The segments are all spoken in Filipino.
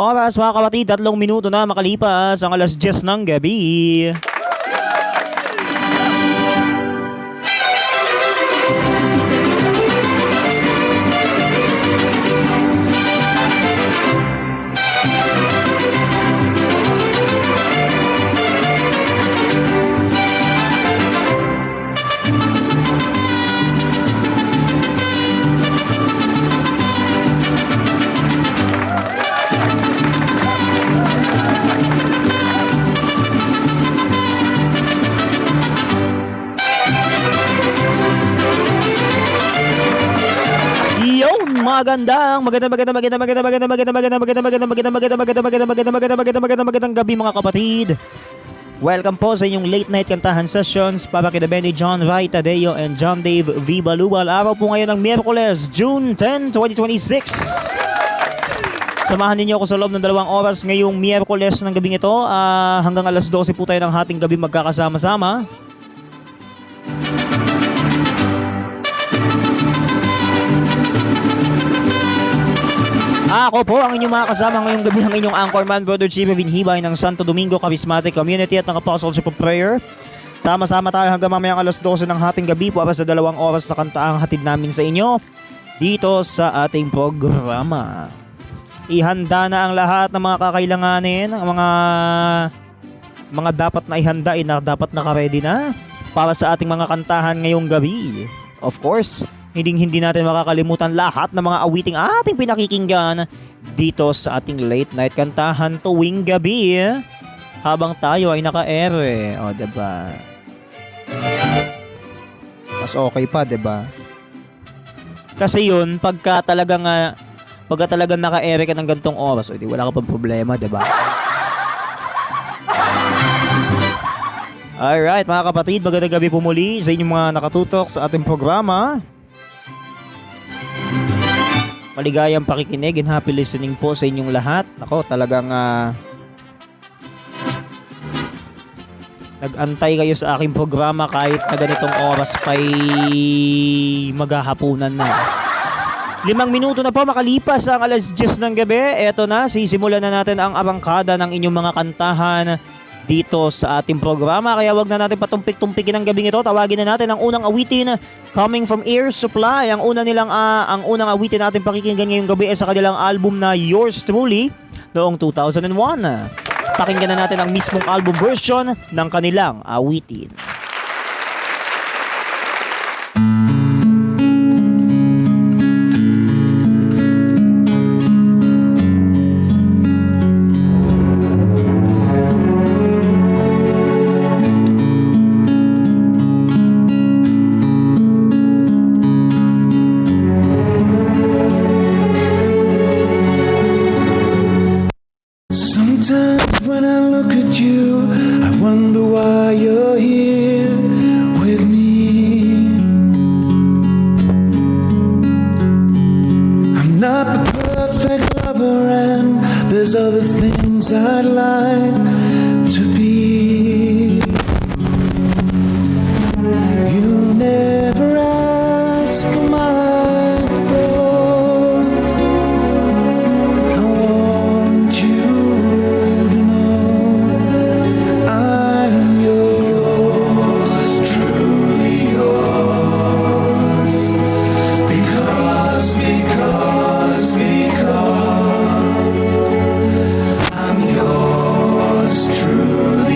Oras mga kapatid, 3 minuto na makalipas ang alas 10 ng gabi. Magandang gabi mga kapatid. Welcome po sa inyong late night kantahan sessions para kina Benny John Rai Tadeo and John Dave V. Balubal. Araw po ngayon ng Miyerkules, June 10, 2026. Samahan ninyo ako sa loob ng 2 oras ngayong Miyerkules ng gabing ito. Hanggang alas 12 po tayo ng hating gabi magkakasama-sama. Ako po ang inyong mga kasama ngayong gabi, ang inyong anchorman, Brother Chief Vinhibay ng Santo Domingo Charismatic Community at ng Apostleship of Prayer. Sama-sama tayo hanggang mamayang alas 12 ng hating gabi para sa 2 oras na kanta ang hatid namin sa inyo dito sa ating programa. Ihanda na ang lahat ng mga kakailanganin, ang mga dapat na ihanda na dapat naka-ready na para sa ating mga kantahan ngayong gabi. Of course, hindi natin makakalimutan lahat ng mga awiting ating pinakikinggan dito sa ating late night kantahan tuwing gabi habang tayo ay naka-ere. O, diba? Mas okay pa, diba? Kasi yun, pagka talagang naka-ere ka ng gantong oras, o di wala ka pang problema, diba? Alright, mga kapatid, magandang gabi po muli sa inyong mga nakatutok sa ating programa. Maligayang pakikinig and happy listening po sa inyong lahat. Ako, talagang nag-antay kayo sa aking programa kahit na ganitong oras pa'y maghahapunan na. 5 minuto na po makalipas ang alas 10 ng gabi. Eto na, sisimulan na natin ang arangkada ng inyong mga kantahan dito sa ating programa. Kaya wag na natin patumpik-tumpikin ang gabing ito. Tawagin na natin ang unang awitin coming from Air Supply. Ang unang awitin natin pakikinggan ngayong gabi ay sa kanilang album na Yours Truly noong 2001. Pakinggan na natin ang mismong album version ng kanilang awitin. Sometimes when I look at you, I wonder why you're here with me. I'm not the perfect lover and there's other things I'd like to be. You never ask my thoughts. I want you to know I'm yours, truly yours. Because I'm yours, truly.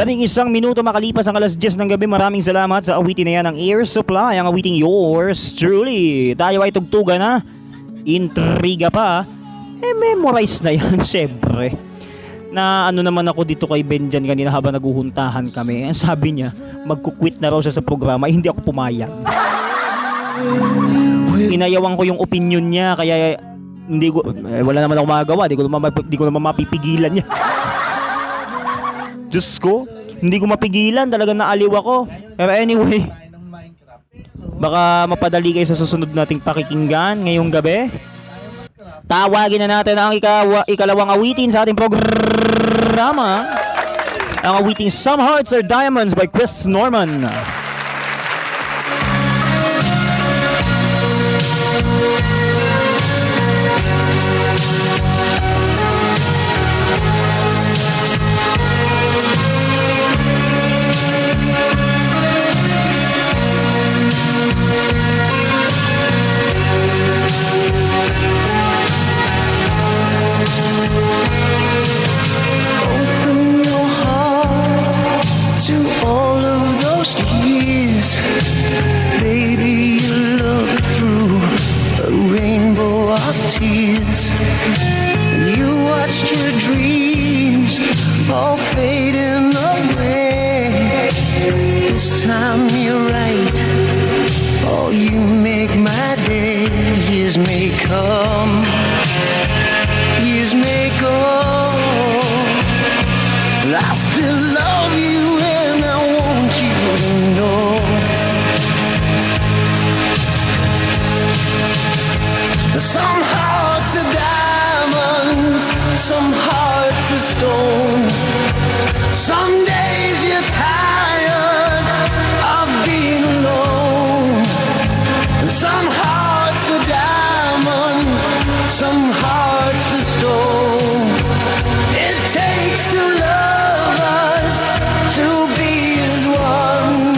11 minuto makalipas ang alas 10 ng gabi. Maraming salamat sa awitin na yan ng Air Supply. Ang awiting yours truly. Tayo ay tugtugan na. Intriga pa. Memorize na yan syempre. Na ano naman ako dito kay Benjan kanina habang naguhuntahan kami. Sabi niya, magkukwit na raw siya sa programa. Hindi ako pumayag. Inayawan ko yung opinion niya. Kaya hindi ko, wala naman ako magagawa. Di ko naman mapipigilan niya. Diyos ko, hindi ko mapigilan. Talagang naaliw ako. Pero anyway, baka mapadali kayo sa susunod nating pakikinggan ngayong gabi. Tawagin na natin ang ikalawang awitin sa ating programa. Ang awiting Some Hearts Are Diamonds by Chris Norman. Tears. You watched your dreams all fading away. This time you're right. Oh, you make my day. Years may come, years may go. I still love you and I want you to know. Some hearts are diamonds, some hearts are stone. Some days you're tired of being alone. Some hearts are diamonds, some hearts are stone. It takes two lovers to be as one.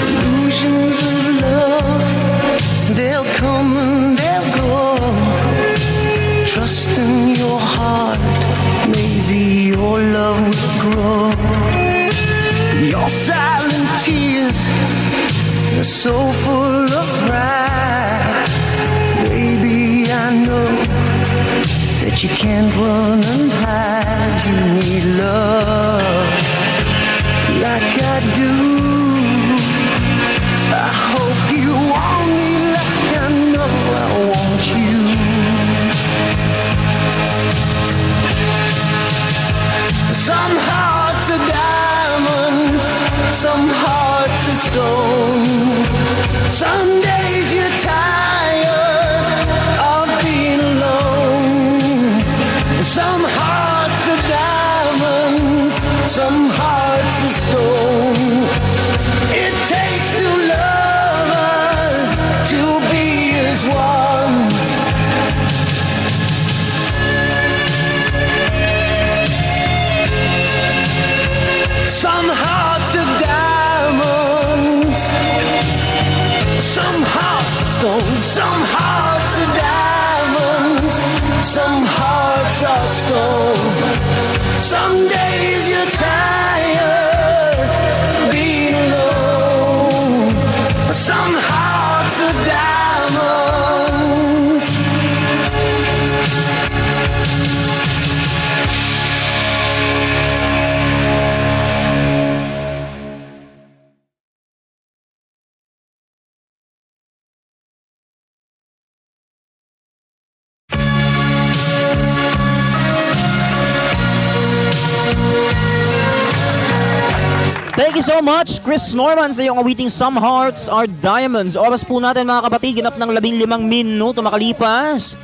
Illusions of love, they'll come and they'll go. Trust in your heart, maybe your love will grow. Your silent tears are so full of pride. Baby, I know that you can't run and hide. You need love like I do. I hope you want me like I know I want you. Some hearts are diamonds, some hearts are stone. Some days you're tired of being alone. Some hearts are diamonds, some hearts are stone. It takes two lovers to be as one. Some hearts are diamonds, some hearts are stone. Some hearts are diamonds, some hearts are stone. Some days you're tired being alone. Some hearts are diamonds. Thank you so much, Chris Norman, sa iyong awiting Some Hearts Are Diamonds. Oras po natin mga kapatid, ginap ng 15 minuto makalipas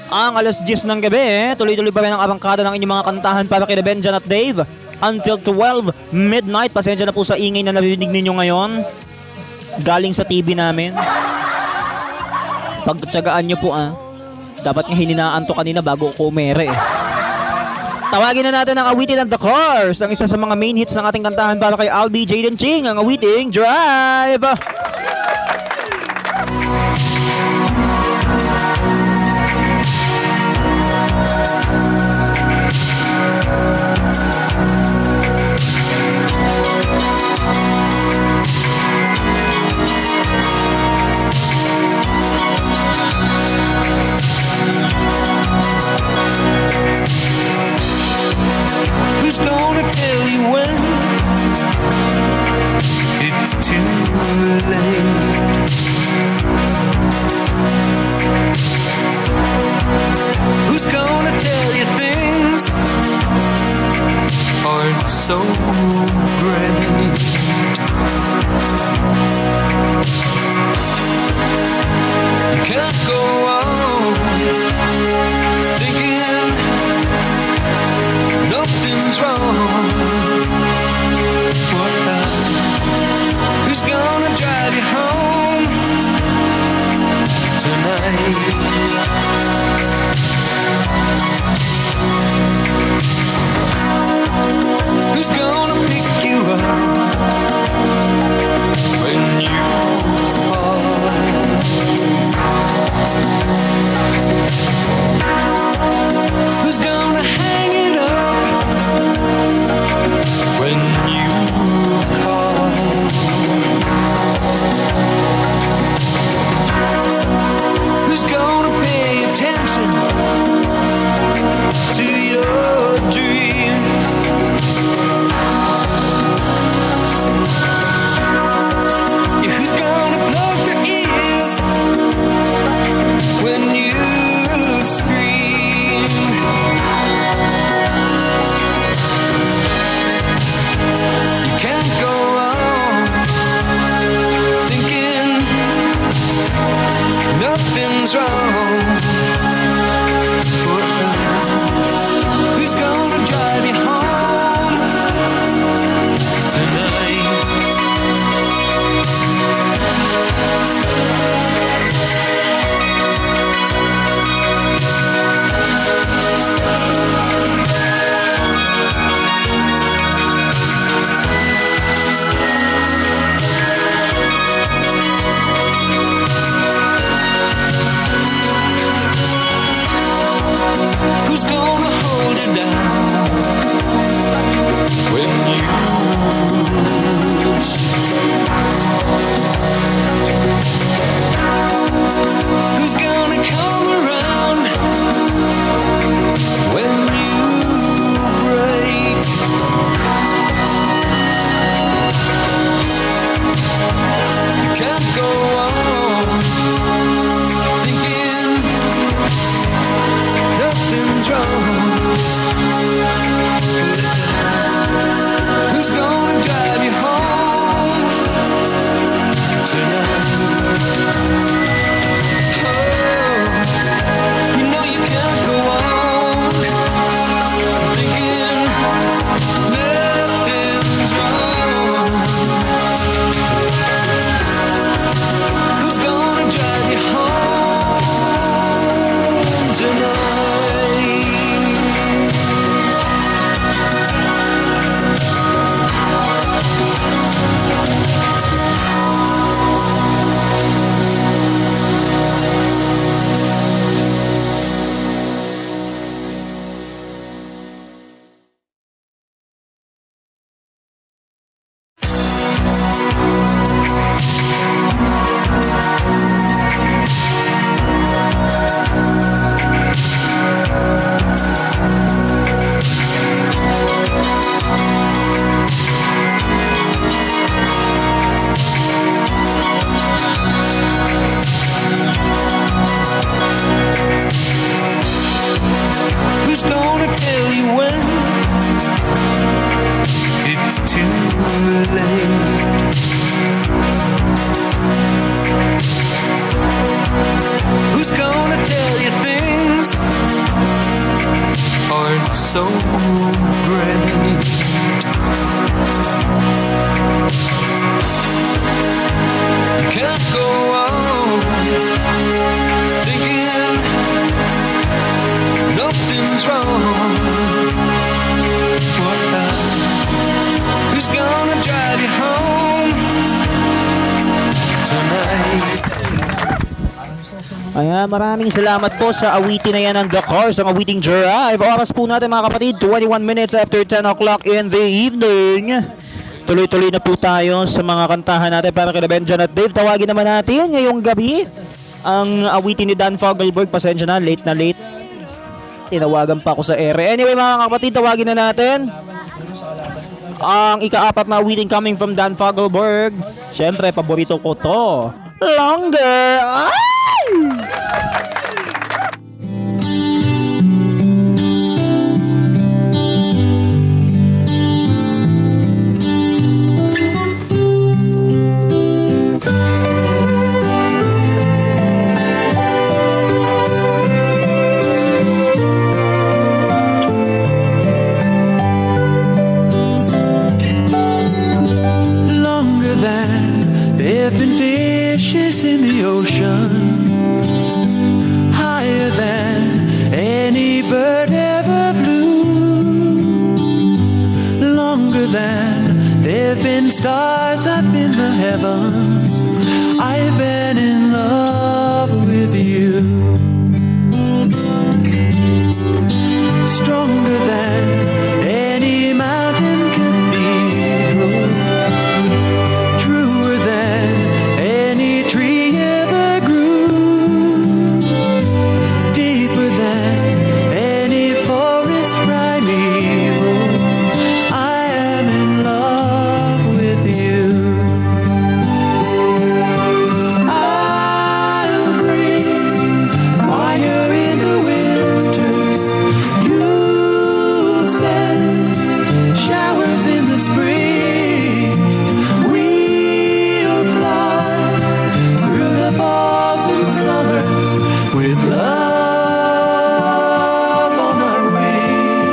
ang alas 10 ng gabi. Tuloy-tuloy pa rin ang arangkada ng inyong mga kantahan para kina Benjan at Dave until 12 midnight. Pasensya na po sa ingay na narinig ninyo ngayon. galing sa TV namin. Pagtsagaan nyo po Dapat nga hininaan to kanina bago ko umere eh. Tawagin na natin ang awitin ng The Cars, ang isa sa mga main hits ng ating kantahan para kay Albi Jaden Ching, ang awiting Drive! Who's gonna tell you when it's too late? Who's gonna tell you things aren't so great? You can't go on thinking nothing's wrong. What now? Who's gonna drive you home tonight? Who's gonna pick you up when you fall? Who's gonna hang it up when you call? Who's gonna pay attention to your dreams? Yeah, who's gonna plug their ears when you scream? You can't go on thinking nothing's wrong. Who's gonna drive you home tonight? Ayan, maraming salamat po sa awitin na yan ng The Cars, ang awiting Drive. Oras po natin mga kapatid, 21 minutes after 10 o'clock in the evening. Tuloy-tuloy na po tayo sa mga kantahan natin para kay Benjan at Dave. Tawagin naman natin ngayong gabi ang awitin ni Dan Fogelberg. Pasensya na, late na late. Tinawagan pa ako sa ere. Anyway mga kapatid, tawagin na natin ang ika-4 na awiting coming from Dan Fogelberg. Siyempre, paborito ko to. Longer! Ay! Longer than there have been fishes in the ocean, higher than any bird ever flew, longer than there have been stars up in the heavens. I've been in love with you. Stronger than any mountain cathedral, truer than any tree ever grew, deeper than any forest primeval. I am in love with you. I'll bring fire in the winters, you'll send showers in the springs. We'll fly through the falls and summers with love on our wings.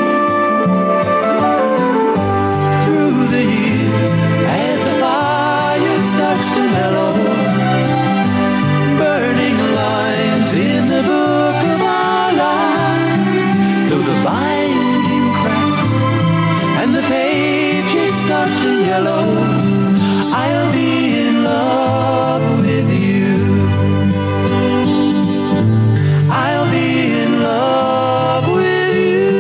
Through the years, as the fire starts to mellow, burning lines in the book of our lives, though the binding cracks and the pages start to yellow, I'll be in love with you. I'll be in love with you.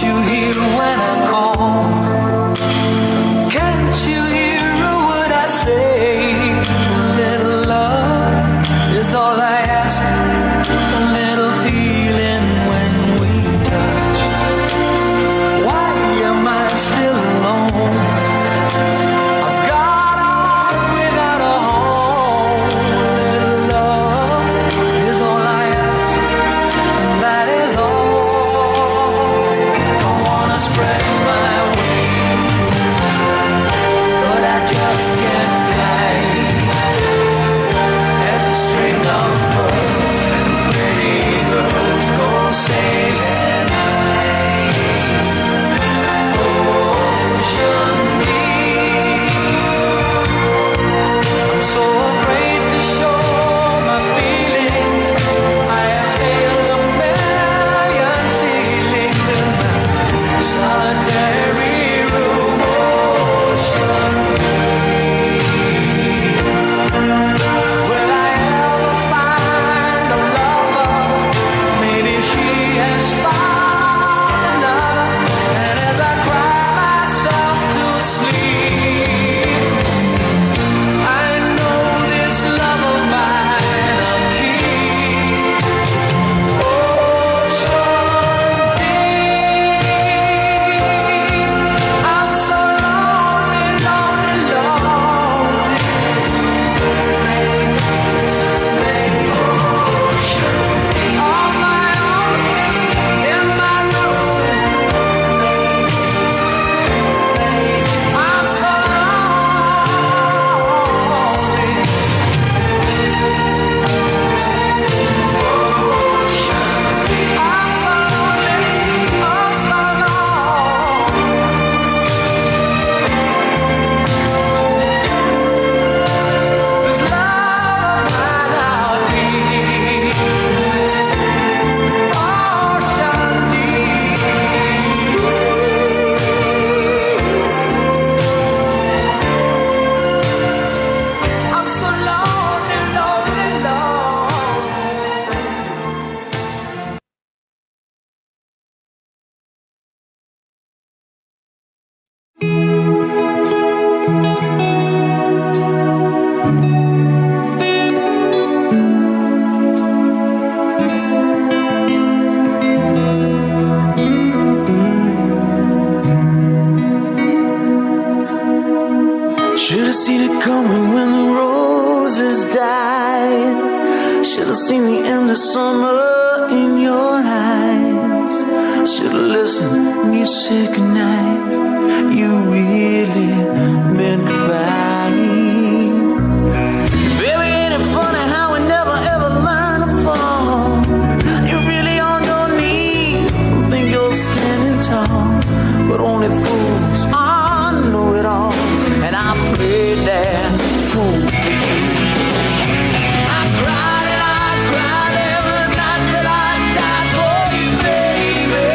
you hear when I call? Can't you hear a word I say? A little love is all I ask. A little feeling when we touch. Why am I still alone? I've got on without a home. A little love is all I ask, and that is all. I wanna spread my wings, but I just can't fly. As a string of birds and pretty girls go sailing high. Ocean deep, I'm so afraid to show my feelings. I have sailed a million ceilings in my solitary room. Ocean deep, will I ever find a lover? Maybe she has found another. And as I cry myself to sleep, I know this love of mine I'll keep. Ocean deep, I'm so lonely, lonely, lonely. Make ocean deep on my own in my room. I'm so lonely. I'm so lonely, oh so lonely. This love of mine I'll keep. Ocean deep. I'm so lonely, lonely, lonely. Should've seen it coming when the roses died. Should've seen the end of summer in your eyes. Should've listened when you said goodnight. You really meant goodbye. Baby, ain't it funny how we never ever learn to fall? You're really on your knees and think you're standing tall, but only fools know it all. And I played that fool for you. I cried and I cried every night till I died for you, baby.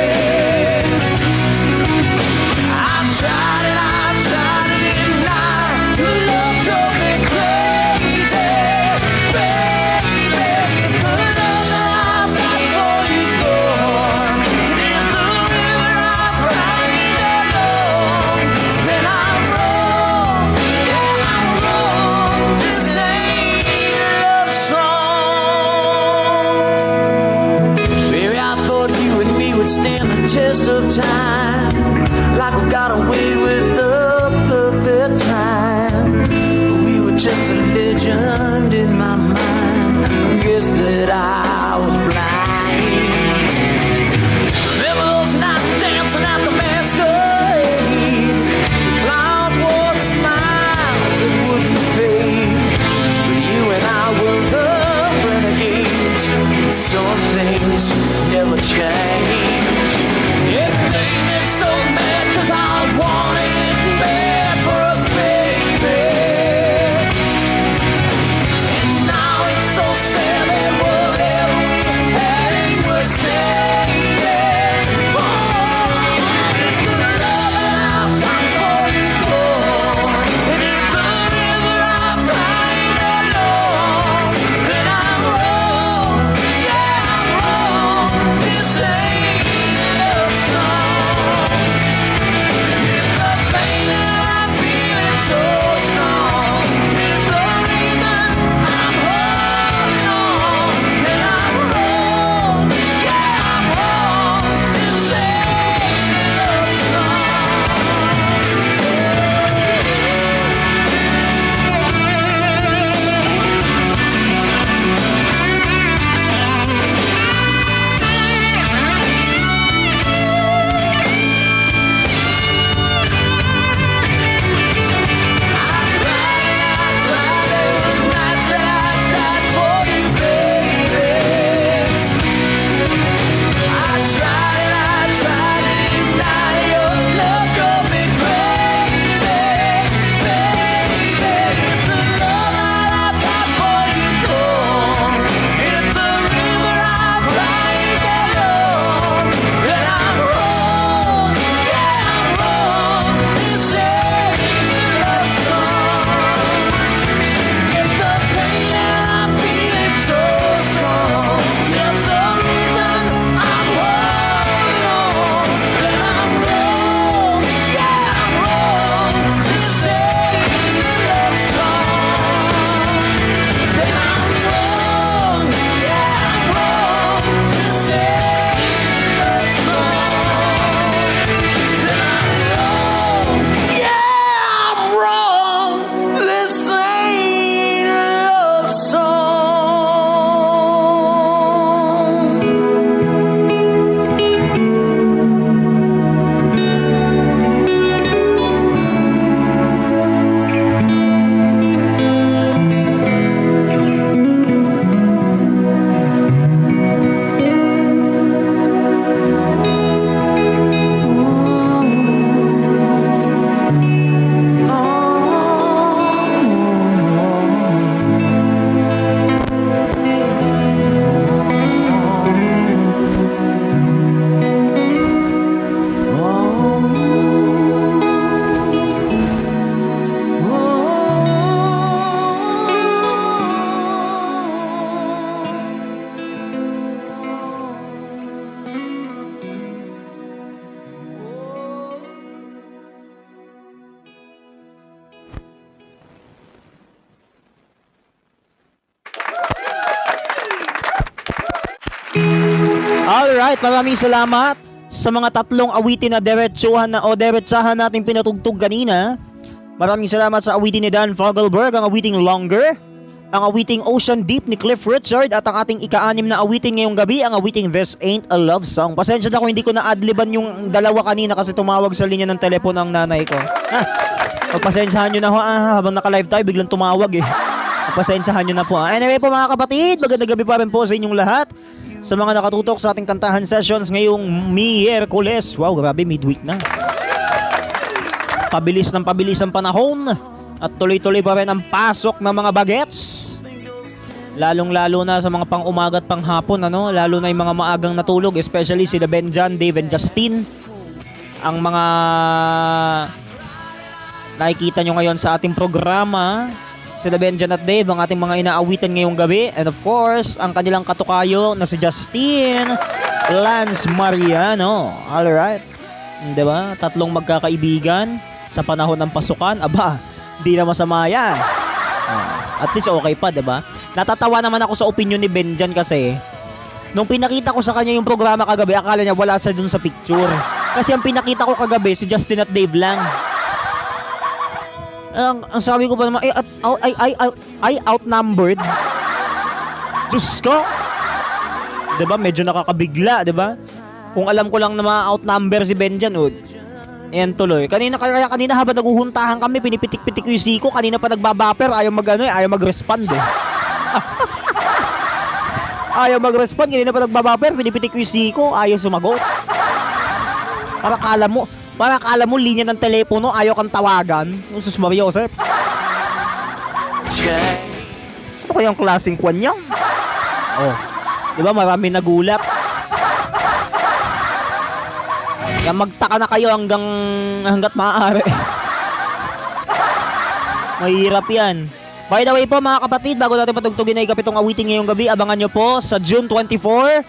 I tried and I tried to deny. Your love drove me crazy, baby. The love that I've got for you's gone. If the river I've cried alone, then I'm wrong. Yeah, I'm wrong. This ain't a love song. Baby, I thought you and me would stand the test of time, like we got away with the perfect crime. But we were just a legend in my mind. I guess that I was blind. Remember those nights dancing at the masquerade? Clowns wore smiles that wouldn't fade. But you and I were the renegades. Some things never change. It made me so mad 'cause I wanted it bad for us, baby. And now it's so sad that whatever Alright, maraming salamat sa mga tatlong awitin na diretsahan nating pinatugtog kanina. Maraming salamat sa awitin ni Dan Fogelberg, ang awiting Longer, ang awiting Ocean Deep ni Cliff Richard, at ang ating ika-6 na awitin ngayong gabi, ang awiting This Ain't a Love Song. Pasensya na kung hindi ko na-adliban yung dalawa kanina kasi tumawag sa linya ng telepono ang nanay ko. Pagpasensyahan nyo na ho, habang naka-live tayo, biglang tumawag eh. Pagpasensyahan nyo na po. Anyway po mga kapatid, magandang gabi pa rin po sa inyong lahat. Sa mga nakatutok sa ating kantahan sessions ngayong Miyerkules. Wow, grabe, midweek na. Pabilis ng pabilis ang panahon at tuloy-tuloy pa rin ang pasok ng mga bagets. Lalong-lalo na sa mga pang-umaga at pang-hapon, ano? Lalo na yung mga maagang natulog, especially sila Benjan, Dave, and Justin. Ang mga nakikita nyo ngayon sa ating programa, sila Benjan at Dave, ang ating mga inaawitan ngayong gabi. And of course, ang kanilang katukayo na si Justin Lance Mariano. Alright. Diba? Tatlong magkakaibigan sa panahon ng pasukan. Aba, di na masama yan. At least okay pa, diba? Natatawa naman ako sa opinion ni Benjan kasi nung pinakita ko sa kanya yung programa kagabi, akala niya wala siya dun sa picture. Kasi ang pinakita ko kagabi, si Justin at Dave lang. Ang sabi ko pa naman, ay outnumbered. Diyos ko. Diba? Medyo nakakabigla, diba? Kung alam ko lang na ma-outnumber si Benjan, ayan tuloy. Kanina habang naguhuntahan kami, pinipitik-pitik ko yung siko. Kanina pa nagbabaper, ayaw mag-respond eh. Ayaw mag-respond, kanina pa nagbabaper, pinipitik ko yung siko, ayaw sumagot. Para kala mo linya ng telepono, ayaw kang tawagan. Sus Maria Josep. Ano kayang klaseng kwan niya? Diba marami nagulat. Kaya magtaka na kayo hanggat maaari. Mahirap yan. By the way po mga kapatid, bago natin patugtugin na ikapitong awitin ngayong gabi, abangan nyo po sa June 24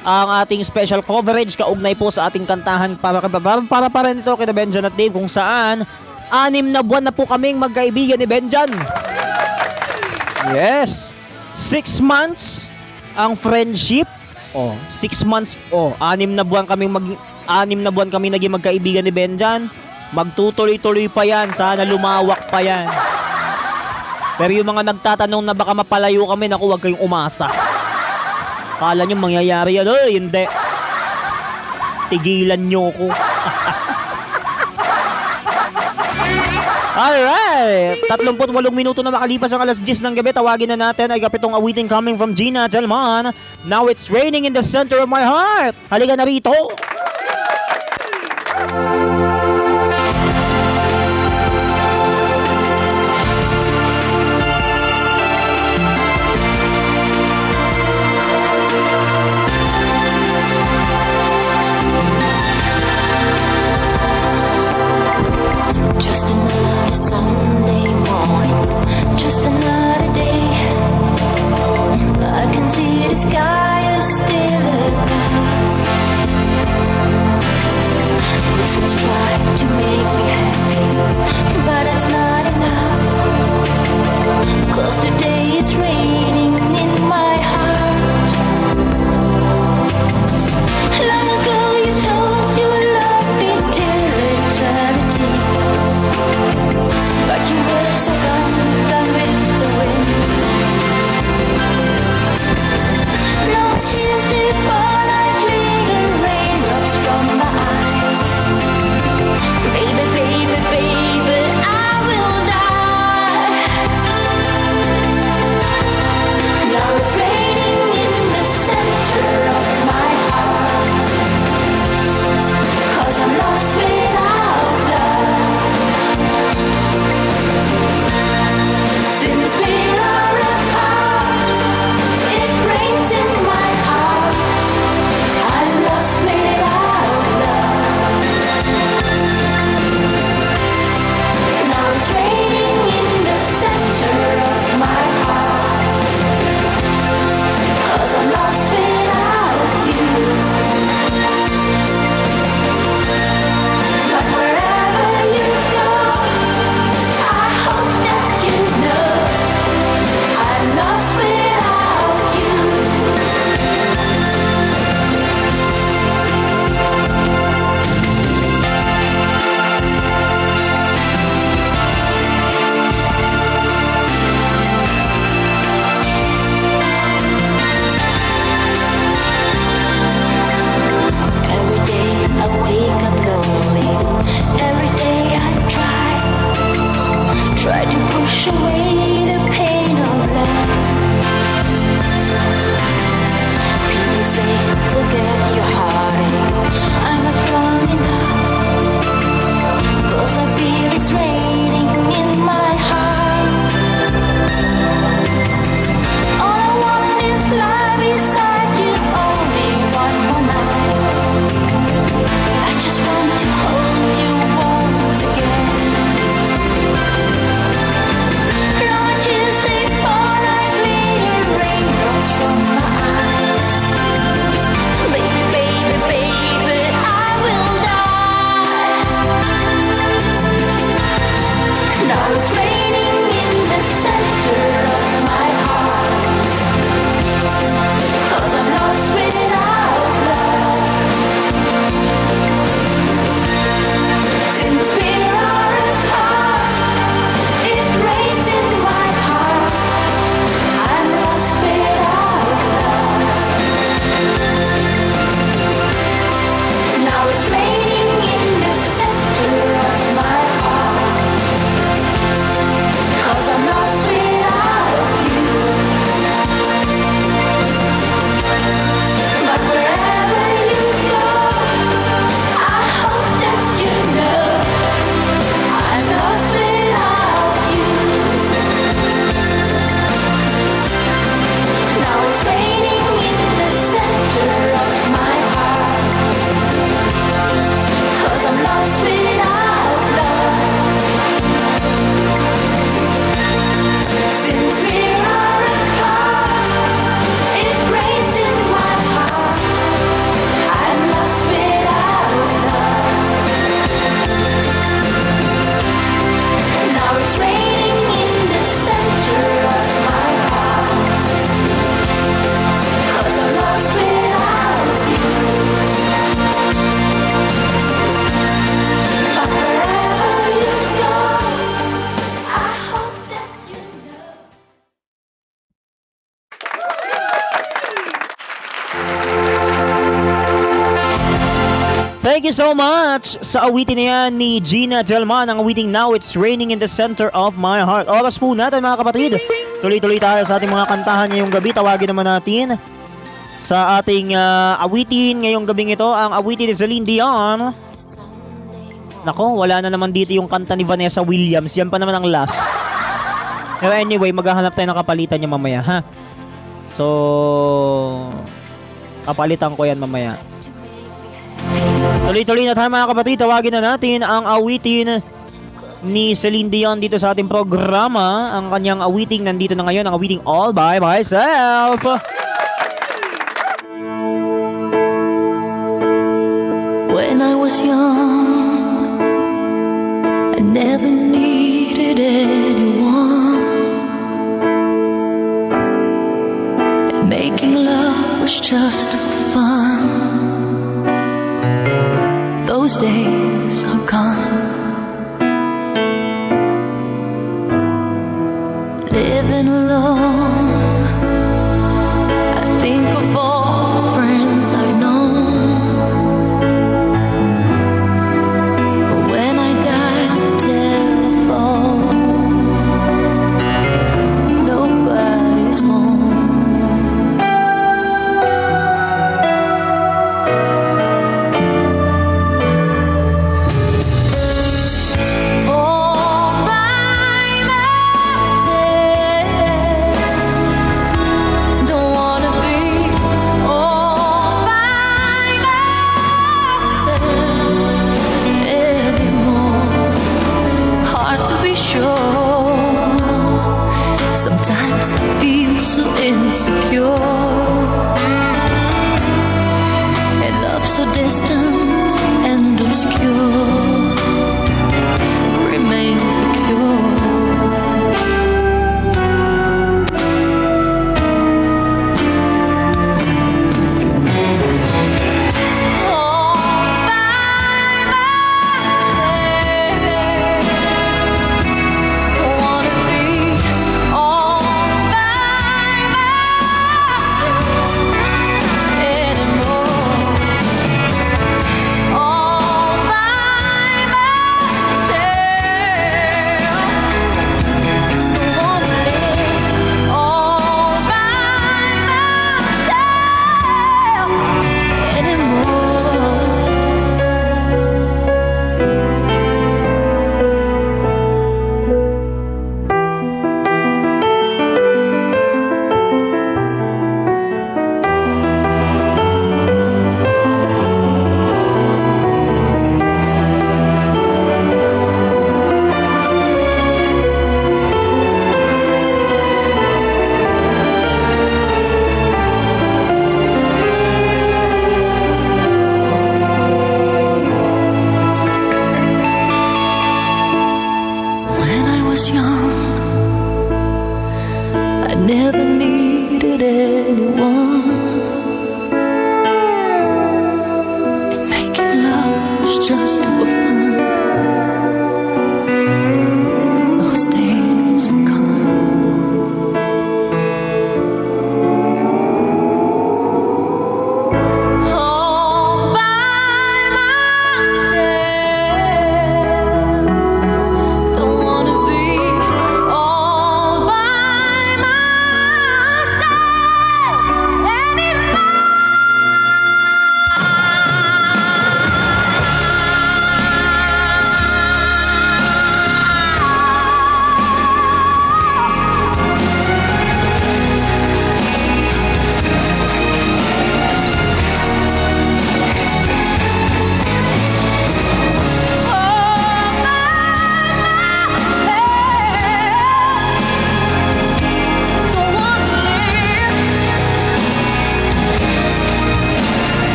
ang ating special coverage kaugnay po sa ating kantahan para rin ito kina Benjan at Dave, kung saan 6 na buwan na po kaming magkaibigan ni Benjan. Yes, 6 months ang friendship. 6 months, 6 na buwan kami naging magkaibigan ni Benjan. Magtutuloy-tuloy pa yan, sana lumawak pa yan. Pero yung mga nagtatanong na baka mapalayo kami, naku, huwag kayong umasa. Kala nyo mangyayari yan. Hindi. Tigilan nyo ko. Alright. 38 minuto na makalipas ang alas 10 ng gabi. Tawagin na natin ay kapitong awiting coming from Gina Delman. Now it's raining in the center of my heart. Halika na rito. Just another Sunday morning, just another day. I can see the sky is still a cloud. Good friends Thank you so much sa awitin na yan ni Gina Delman, ang awiting Now It's Raining in the Center of My Heart. Oras po natin mga kapatid. Tuloy-tuloy tayo sa ating mga kantahan ngayong gabi. Tawagin naman natin sa ating awitin ngayong gabing ito, ang awitin ni Celine Dion. Nako, wala na naman dito yung kanta ni Vanessa Williams. Yan pa naman ang last. Pero anyway, maghahanap tayo ng kapalitan niya mamaya, ha? So, kapalitan ko yan mamaya. Tuloy-tuloy na tayo mga kapatid. Tawagin na natin ang awitin ni Celine Dion dito sa ating programa. Ang kanyang awiting nandito na ngayon, ang awiting All By Myself. When I was young, I never needed anyone, and making love was just fun. Those days are gone. Living alone, I think of all the friends I've known. But when I dial the telephone, nobody's home. Sometimes I feel so insecure, and love so distant and obscure remains the cure.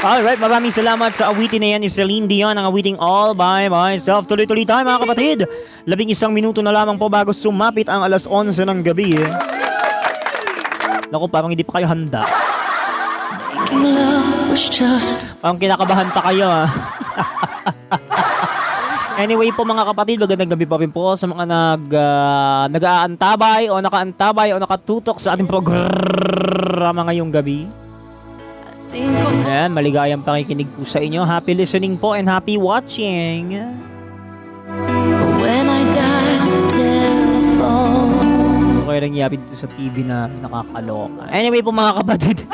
Alright, maraming salamat sa awitin na yan ni Celine Dion, ang awiting All By Myself. Tuloy-tuloy tayo mga kapatid. 11 minuto na lamang po bago sumapit ang alas 11 ng gabi. Naku, parang hindi pa kayo handa. Making love was just Parang kinakabahan pa kayo ha. Anyway po mga kapatid, magandang gabi pa rin po sa mga nag-aantabay o nakaantabay o nakatutok sa ating programa ngayong gabi. think of Ayan, maligayang pakikinig po sa inyo. Happy listening po and happy watching. when I dial the telephone. Okay lang yapid po sa TV na nakakaloka. Anyway po mga kapatid.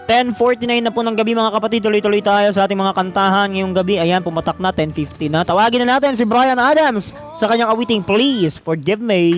10:49 na po ng gabi mga kapatid. Tuloy-tuloy tayo sa ating mga kantahan ngayong gabi. Ayan, pumatak na, 10:50 na. Tawagin na natin si Bryan Adams sa kanyang awiting Please Forgive Me.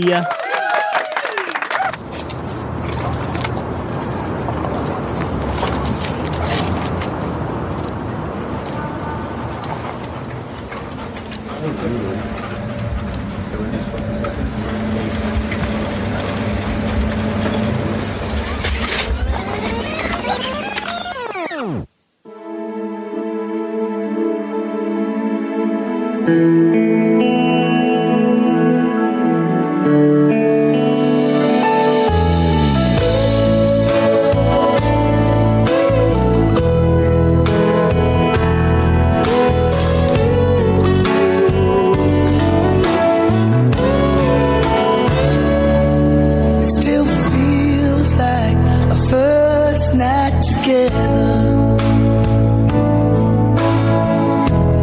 It still feels like a first night together.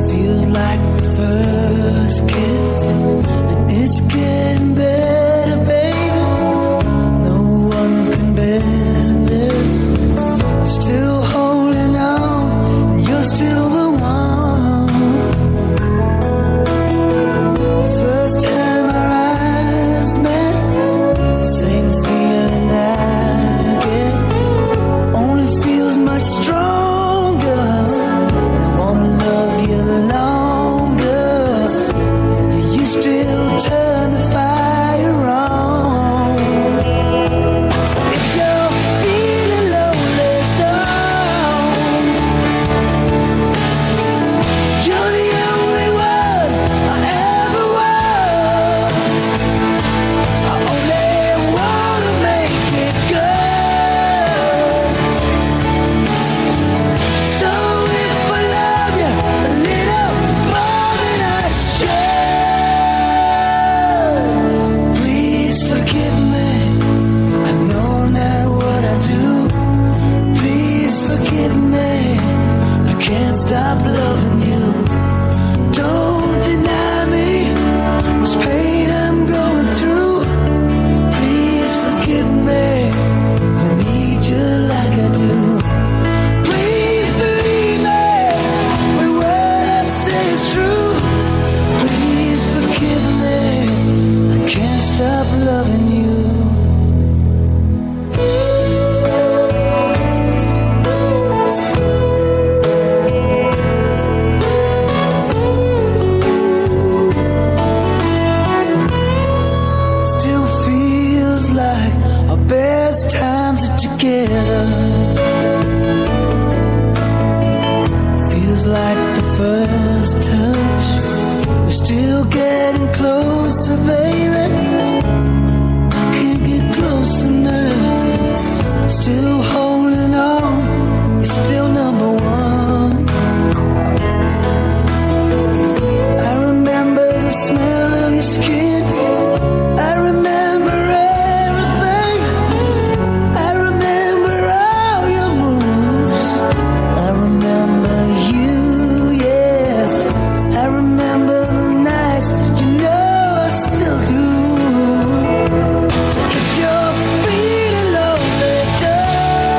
Feels like the first kiss, and it's getting better, baby. No one can better this. Still holding on, you're still the one. First time our eyes met, same feeling I get, only feels much stronger. I wanna love you longer. You still turn the fire on. So if you're feeling lonely, don't. You're the only one I ever was. I only wanna make it good. So if I love you a little more than I should, please forgive me. I know not what I do. Please forgive me. I can't stop loving you. Don't deny me this pain I'm going through. Please forgive me. I need you like I do. Please believe me when what I say is true. Please forgive me. I can't stop loving you. Still feels like our best times are together. Feels like the first touch. We're still getting closer, baby. Can't get close enough. Still holding on. You're still number one. I remember the smell of your skin. I remember everything. I remember all your moves. I remember you, yeah. I remember the nights, you know I still do. So if you're feeling lonely, don't.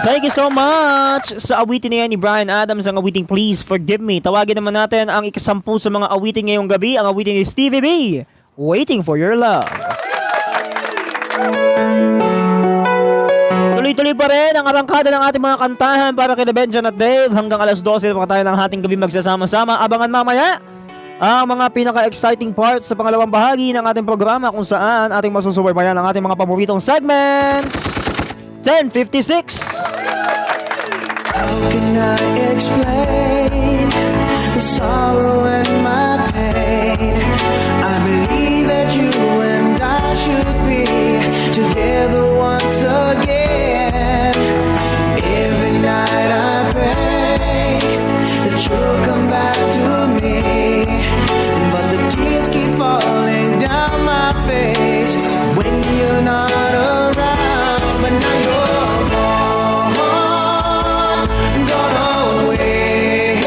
Thank you so much sa awitin na yan ni Bryan Adams, ang awiting Please Forgive Me. Tawagin naman natin ang ikasampu sa mga awiting ngayong gabi, ang awiting ni Stevie B, Waiting for Your Love. Tuloy-tuloy pa rin ang arangkada ng ating mga kantahan para kina Benjan at Dave. Hanggang alas 12 pa tayo ng ating gabi magsasama-sama. Abangan mamaya ang mga pinaka-exciting parts sa pangalawang bahagi ng ating programa kung saan ating masusubaybayan ang ating mga paboritong segments. 10:56. How can I explain the sorrow and my pain? I believe that you and I should be together once again. Every night I pray that you'll come back to me, but the tears keep falling down my face when you're not around. But now you're gone away.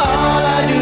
All I do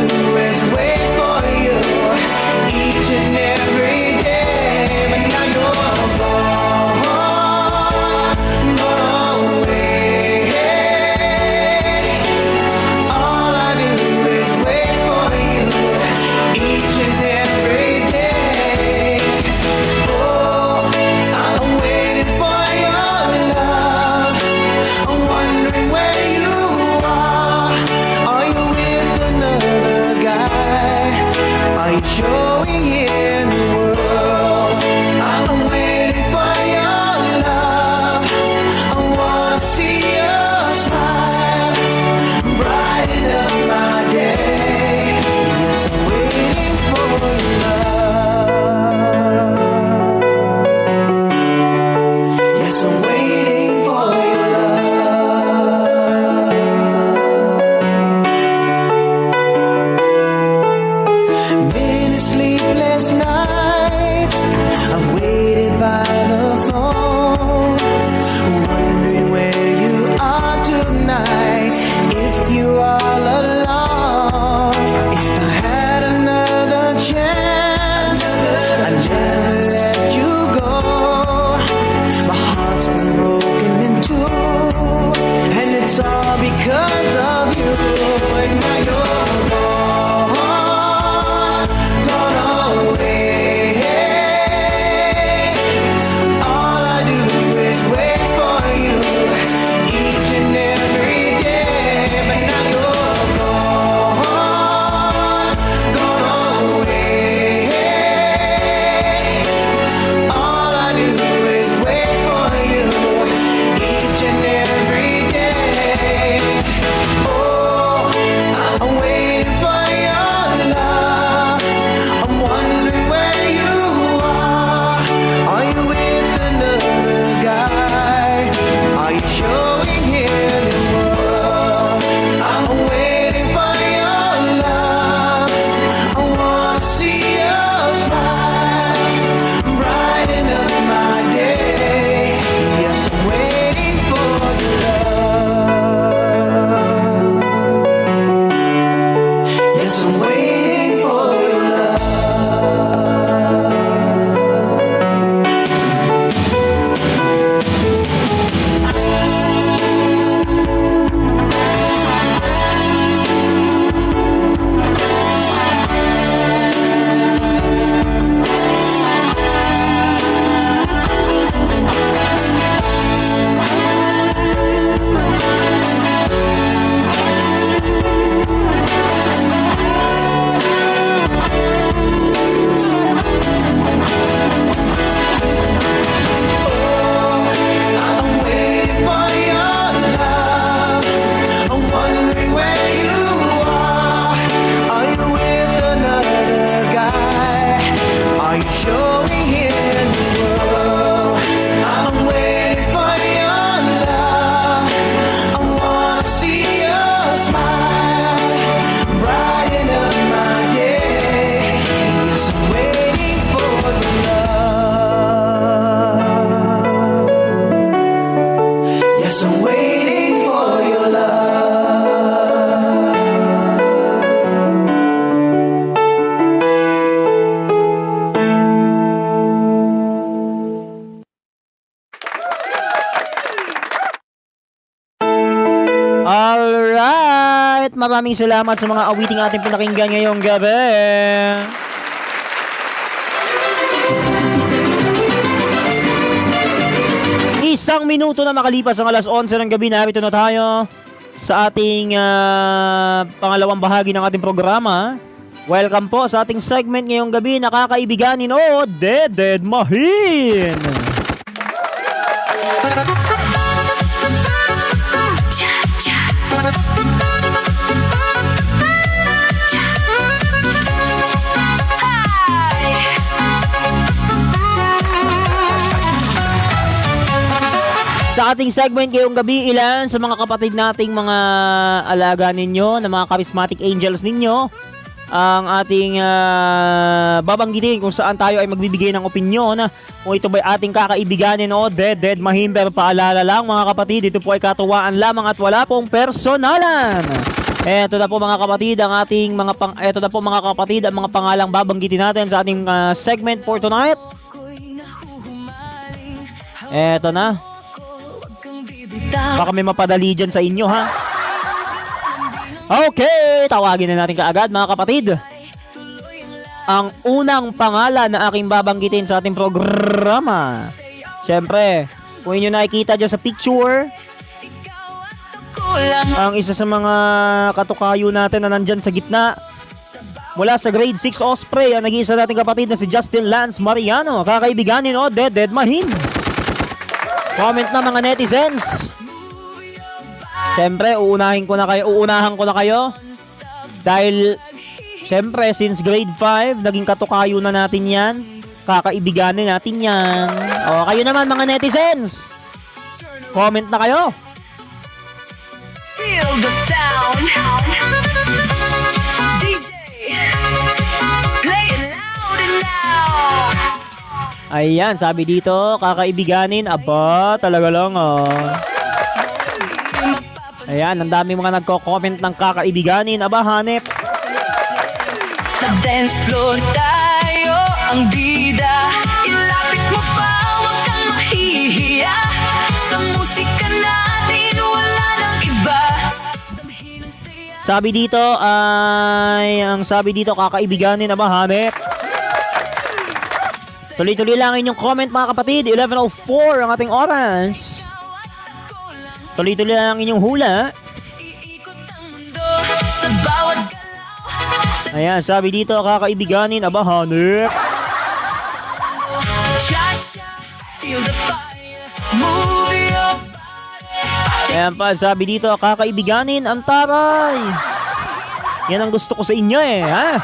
maraming salamat sa mga awiting ating pinakinggan ngayong gabi. 1 minuto na makalipas ang alas 11 ng gabi, narito na tayo sa ating pangalawang bahagi ng ating programa. Welcome po sa ating segment ngayong gabi, nakakaibiganin o Dead Mahin. Sa ating segment ngayong gabi, ilan sa mga kapatid nating mga alaga ninyo, na mga charismatic angels ninyo, ang ating babanggitin kung saan tayo ay magbibigay ng opinyon kung ito ba'y ating kakaibiganin o Dead Mahin. Pero paalala lang mga kapatid, ito po ay katuwaan lamang at wala pong personalan. Eto na po mga kapatid ang ating mga pangalang babanggitin natin sa ating segment for tonight. Eto na. Baka may mapadali dyan sa inyo, ha? Okay, tawagin na natin kaagad mga kapatid. Ang unang pangalan na aking babanggitin sa ating programa. Siyempre, kung inyo nakikita dyan sa picture, ang isa sa mga katukayo natin na nandyan sa gitna, mula sa grade 6 Osprey, ang nag-iisa nating kapatid na si Justin Lance Mariano. Kakaibiganin o Dead Mahin. Comment na mga netizens. Siyempre, uunahan ko na kayo. Dahil, siyempre, since grade 5, naging katukayo na natin yan. Kakaibiganin natin yan. O, kayo naman mga netizens. Comment na kayo. Feel the sound. DJ, play it loud and loud. Ayan, sabi dito, kakaibiganin. Aba, talaga lang, Ayan, ang dami mga nagko-comment ng kakaibiganin. Aba, hanep. Sa dance floor tayo ang bida. Ilapit mo pa, huwag kang mahihiya. Sa musika natin, wala nang iba. Damhin ang saya. Sabi dito, kakaibiganin. Aba, hanep. Tuloy-tuloy lang inyong comment mga kapatid. 11:04 ang ating oras. Tuloy-tuloy lang inyong hula. Iikot ang mundo sa bawat galaw. Ayan, sabi dito, kakaibiganin. Aba, hanep. Cha-cha, feel the fire, move your body. Ayan pa, sabi dito, kakaibiganin. Ang taray. Yan ang gusto ko sa inyo ha?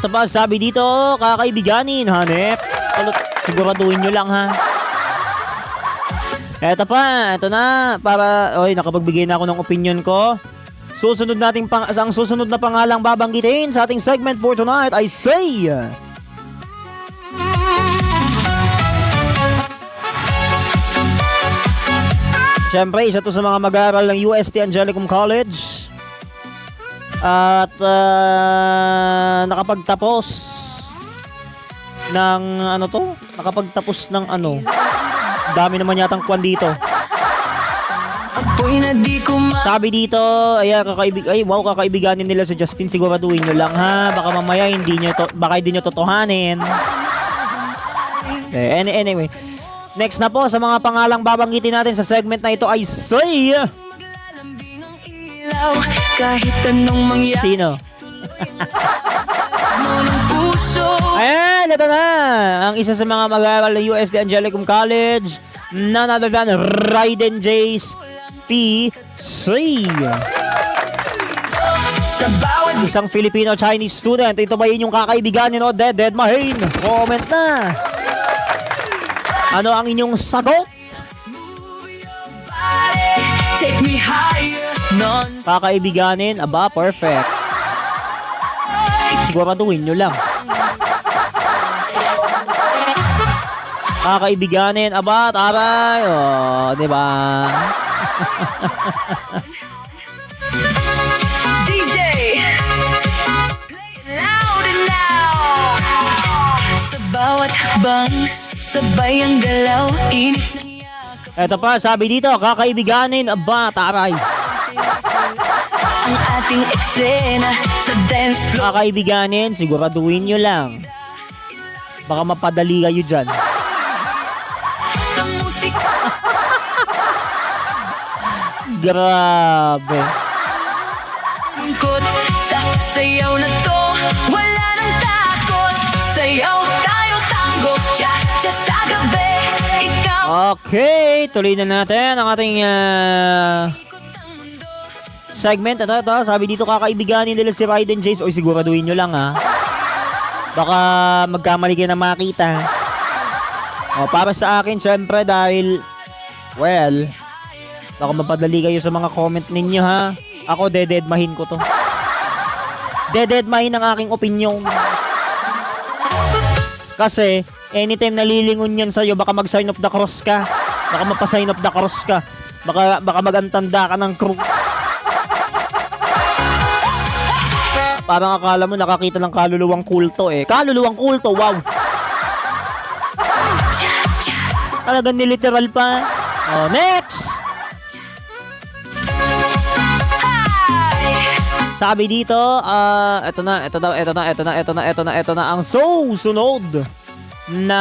Ito pa, sabi dito, kakaibiganin, hanep. Siguraduhin nyo lang, ha? Ito pa, ito na. Nakapagbigay na ako ng opinion ko. Ang susunod na pangalang babanggitin sa ating segment for tonight ay say... Siyempre, isa to sa mga mag-aaral ng UST Angelicum College. At nakapagtapos ng dami naman yatang kwan dito. Sabi dito, kakaibiganin nila si Justin. Siguraduhin nyo lang ha. Baka mamaya hindi nyo totohanin. Anyway, next na po sa mga pangalang babanggitin natin sa segment na ito ay say... Kahit anong mangyari. Sino? Mo ng puso. Ayan, ito na. Ang isa sa mga mag-aaral ng UST Angelicum College, none other than Raiden Jace P.C. Sa bawat Isang Filipino-Chinese student. Ito ba yun yung kakaibiganin o Dead Mahin? Comment na. Ano ang inyong sagot? take me higher. Kakaibiganin, aba, perfect. Siguraduhin nyo lang. Kakaibiganin, aba, taray. O, diba? DJ, play it loud and loud. Sa bawat hakbang, Sabay ang galaw, init ng yakap. Eto pa, sabi dito, kakaibiganin, aba, taray. Ang ating eksena sa dance floor. Kakaibiganin, siguraduhin nyo lang. Baka mapadali kayo dyan. Sa musika, Grabe. lungkot. Sa sayaw na to, wala nang takot. Sayaw tayo, tango, cha-cha sa gabi. Ikaw, Okay, tuloy na natin ang ating segment. Ito, sabi dito, kakaibiganin nila si Raiden Jace. Oy, siguraduhin nyo lang, ha. Baka magkamali kayo na makita. O, para sa akin, syempre, dahil, well, baka mapadali kayo sa mga comment ninyo, ha. Ako, dededmahin ko to. Dededmahin ang aking opinion. Kasi, anytime nalilingon yan sa'yo, baka mag-sign of the cross ka. Baka mapasign of the cross ka. Baka magantanda ka ng cross. Parang akala mo nakakita ng kaluluwang kulto eh. Kaluluwang kulto, wow! Talagang niliteral pa. Oh, next! Sabi dito, eto na ang sunod na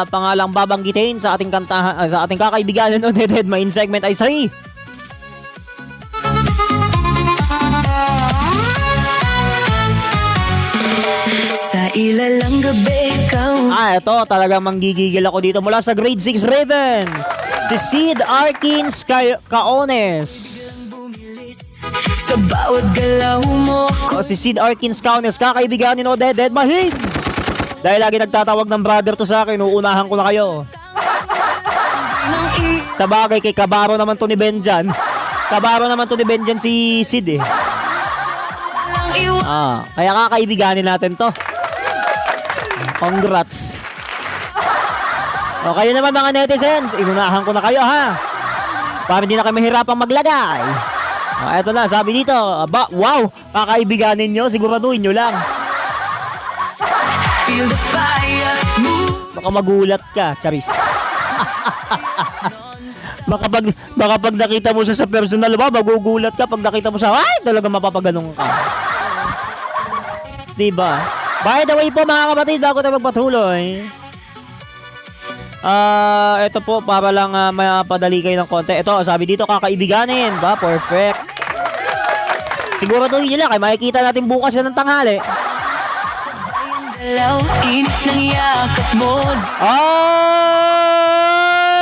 pangalang babanggitin sa ating kantahan, sa ating kakaibiganin o Dead Main segment ay si sa ilalang gabi, ikaw. ito talagang manggigigil ako dito mula sa grade 6 Raven. Si Sid Arkins Caones. Sa bawat galaw mo, O si Sid Arkins Caones, kakaibiganin o Dead Mahin. Dahil lagi nagtatawag ng brother to sa akin, uunahan ko na kayo. nang Sa bagay, kay Kabaro naman to ni Benjan. Kabaro naman to ni Benjan si Sid eh. ilang iwan. Kaya kakaibiganin natin to. Congrats. O kayo naman mga netizens, inunahan ko na kayo ha. Para hindi na kayo mahirapang maglagay. Eto na, sabi dito, wow, kakaibiganin nyo, siguraduhin nyo lang. Feel the fire, move. Baka magulat ka, Charis. baka pag nakita mo siya sa personal ba, magugulat ka. Pag nakita mo siya, ay, talaga mapapaganong ka. Diba? By the way po mga kapatid, bago tayo magpatuloy, ito po, para lang mapadali kayo ng konti. Ito, sabi dito, kakaibiganin. Ba, perfect. Siguraduhin nyo lang, kaya makikita natin bukas yan ng tanghali. Galaw, init ng yakap mo.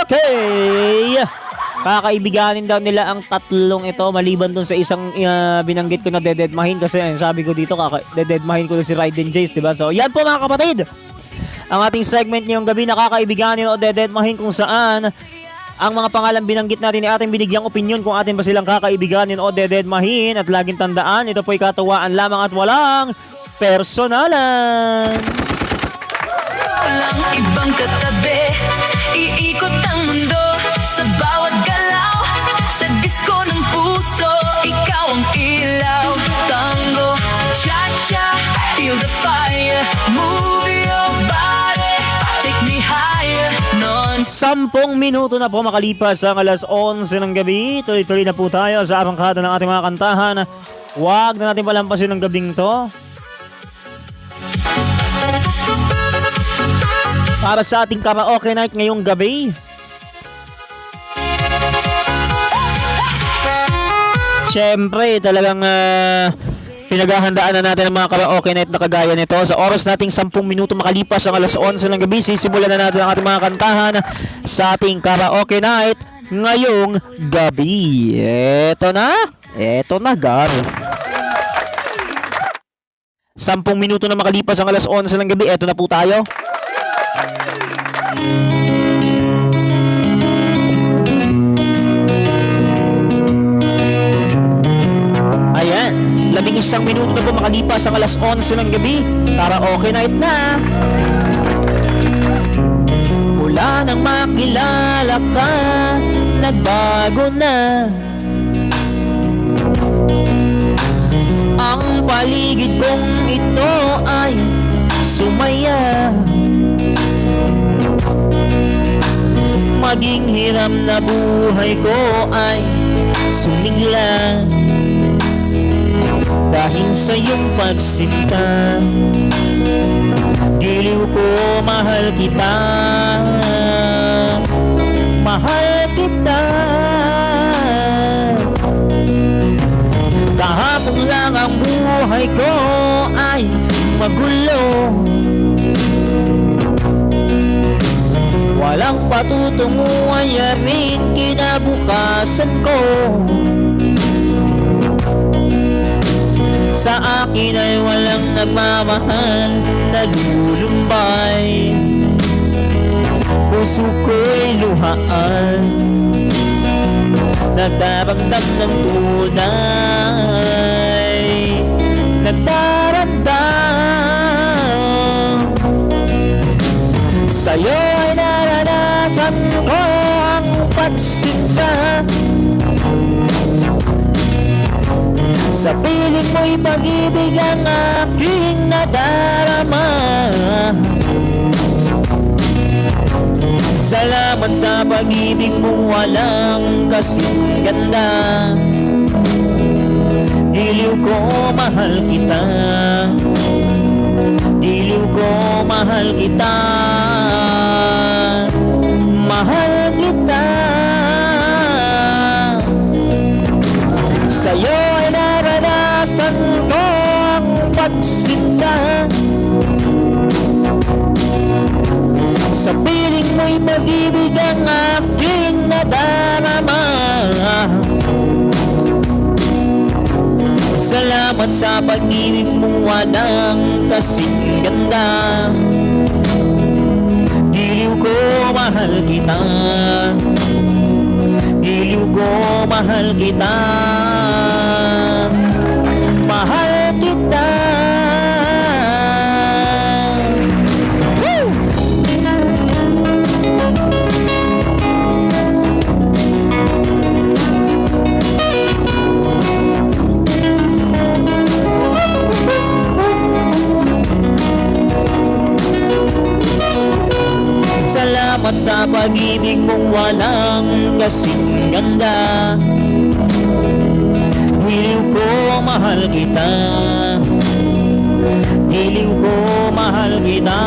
Okay! Kakaibiganin daw nila ang tatlong ito maliban dun sa isang binanggit ko na dededmahin kasi sabi ko dito dededmahin ko na si Raiden Jace, diba? So yan po mga kapatid, ang ating segment ngayong gabi na kakaibiganin o dededmahin, kung saan ang mga pangalan binanggit natin ay ating binigyang opinion kung atin ba silang kakaibiganin o dededmahin, at laging tandaan, ito po'y katuwaan lamang at walang personalan. Walang ibang katabi, iikot ang mundo sa bawat galaw. Sa disko ng puso, ikaw ang ilaw. Tango, cha-cha, feel the fire. Move your body, take me higher. 10 minuto na po makalipas ang alas 11 ng gabi. Tuloy-tuloy na po tayo sa arangkada ng ating mga kantahan. Huwag na natin palampasin ng gabing to. Para sa ating karaoke night ngayong gabi. Siyempre, talagang pinaghahandaan na natin ang mga karaoke night na kagaya nito. Sa oras nating 10 minuto makalipas ang alas 11 ng gabi, sisimulan na natin ang ating mga kantahan sa ating karaoke night ngayong gabi. Eto na, Gar. 10 minuto na makalipas ang alas 11 ng gabi, eto na po tayo. Ayan, 11 minuto na po makalipas ang alas 11 ng gabi. Karaoke night na. Mula nang makilala ka, nagbago na ang paligid kong ito ay sumaya. maging hiram na buhay ko ay sumigla dahil sa iyong pagsinta. Giliw ko, mahal kita, mahal kita. Kahapon lang ang buhay ko ay magulo, walang patutunguhan yaring kinabukasan ko. Sa akin ay walang nagmamahal na lulumbay. Puso ko'y luhaan, nagdaramdam ng tunay, nagdaramdam. Sa'yo ay naranasan ko ang pagsinta. Sa piling mo'y pag-ibig ang aking nadarama. Salamat sa pag-ibig mong walang kasing ganda. Diliw ko, mahal kita, diliw ko, mahal kita, mahal kita. Sa'yo ay naranasan ko ang pagsinta. Sa piling mo'y pag-ibig ang aking nadarama. Salamat sa pag-ibig mong walang kasing ganda. Diliw ko, mahal kita, diliw ko, mahal kita, mahal kita. Woo! Salamat sa pag-ibig mong walang kasing ganda. Diliw ko, mahal kita, diliw ko, mahal kita,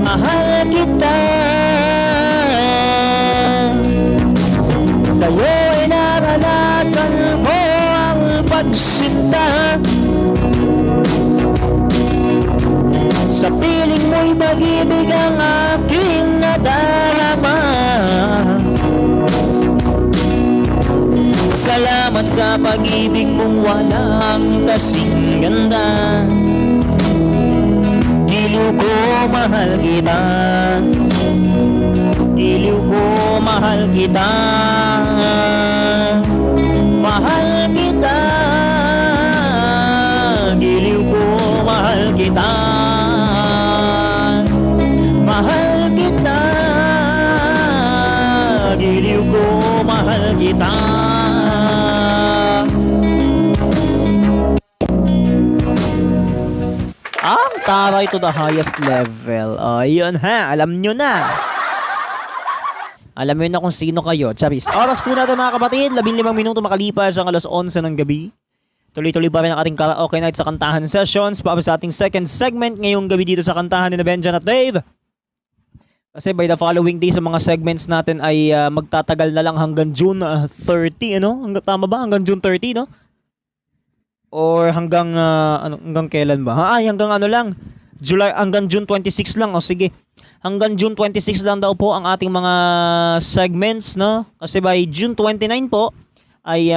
mahal kita. Sa'yo ay naranasan ko ang pagsinta. Sa piling mo'y pag-ibig ang aking nadarama. Salamat sa pag-ibig mong walang kasing ganda. Diliw ko, mahal kita, diliw ko, mahal kita, mahal kita. Diliw ko, mahal kita, mahal kita. Diliw ko, mahal kita. Ang taray to the highest level. Ayun ha, alam nyo na. Alam nyo na kung sino kayo. Charis. Oras po natin mga kapatid, 15 minuto makalipas ang alas 11 ng gabi. Tuloy-tuloy pa rin ang ating karaoke night sa Kantahan Sessions para sa ating second segment ngayong gabi dito sa Kantahan ni Benjan at Dave. Kasi by the following days, sa mga segments natin ay magtatagal na lang hanggang June 30, ano? Tama ba? Hanggang June 30, no? Or hanggang, hanggang kailan ba? Hanggang ano lang? July, hanggang June 26 lang. O sige. Hanggang June 26 lang daw po ang ating mga segments, no? Kasi by June 29 po, ay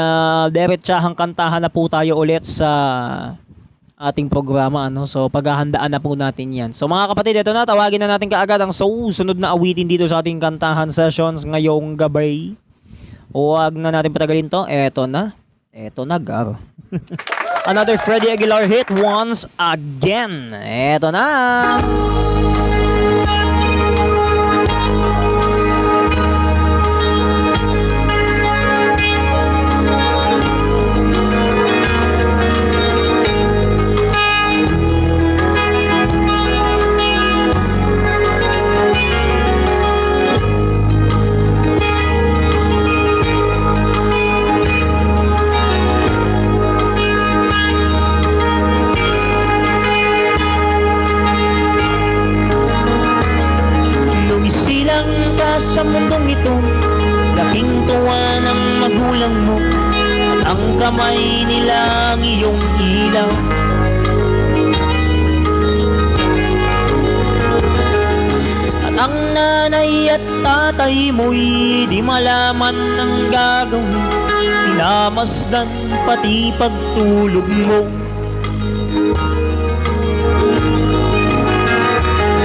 diretsahang kantahan na po tayo ulit sa ating programa, ano? So paghahandaan na po natin yan. So mga kapatid, ito na, tawagin na natin kaagad ang susunod na awitin dito sa ating Kantahan Sessions ngayong gabi. Huwag na natin patagalin to. Eto na, Gar. Another Freddie Aguilar hit, Once Again. Eto na. kamay nilang iyong ilaw. At ang nanay at tatay mo'y di malaman ang gagawin, pinamasdan pati pagtulog mo.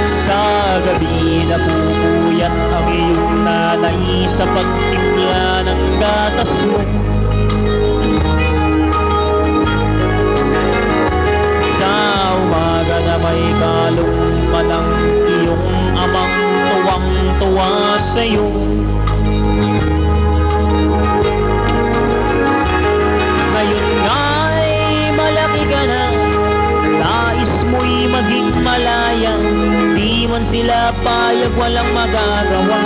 Sa gabi napupuyat ang iyong nanay sa pagtimpla ng gatas mo. Sa umaga na may kalong ka ng iyong amang tuwang-tuwa sa'yo. Ngayon nga'y malaki ka na, nais mo'y maging malaya, di man sila payag, walang magagawa.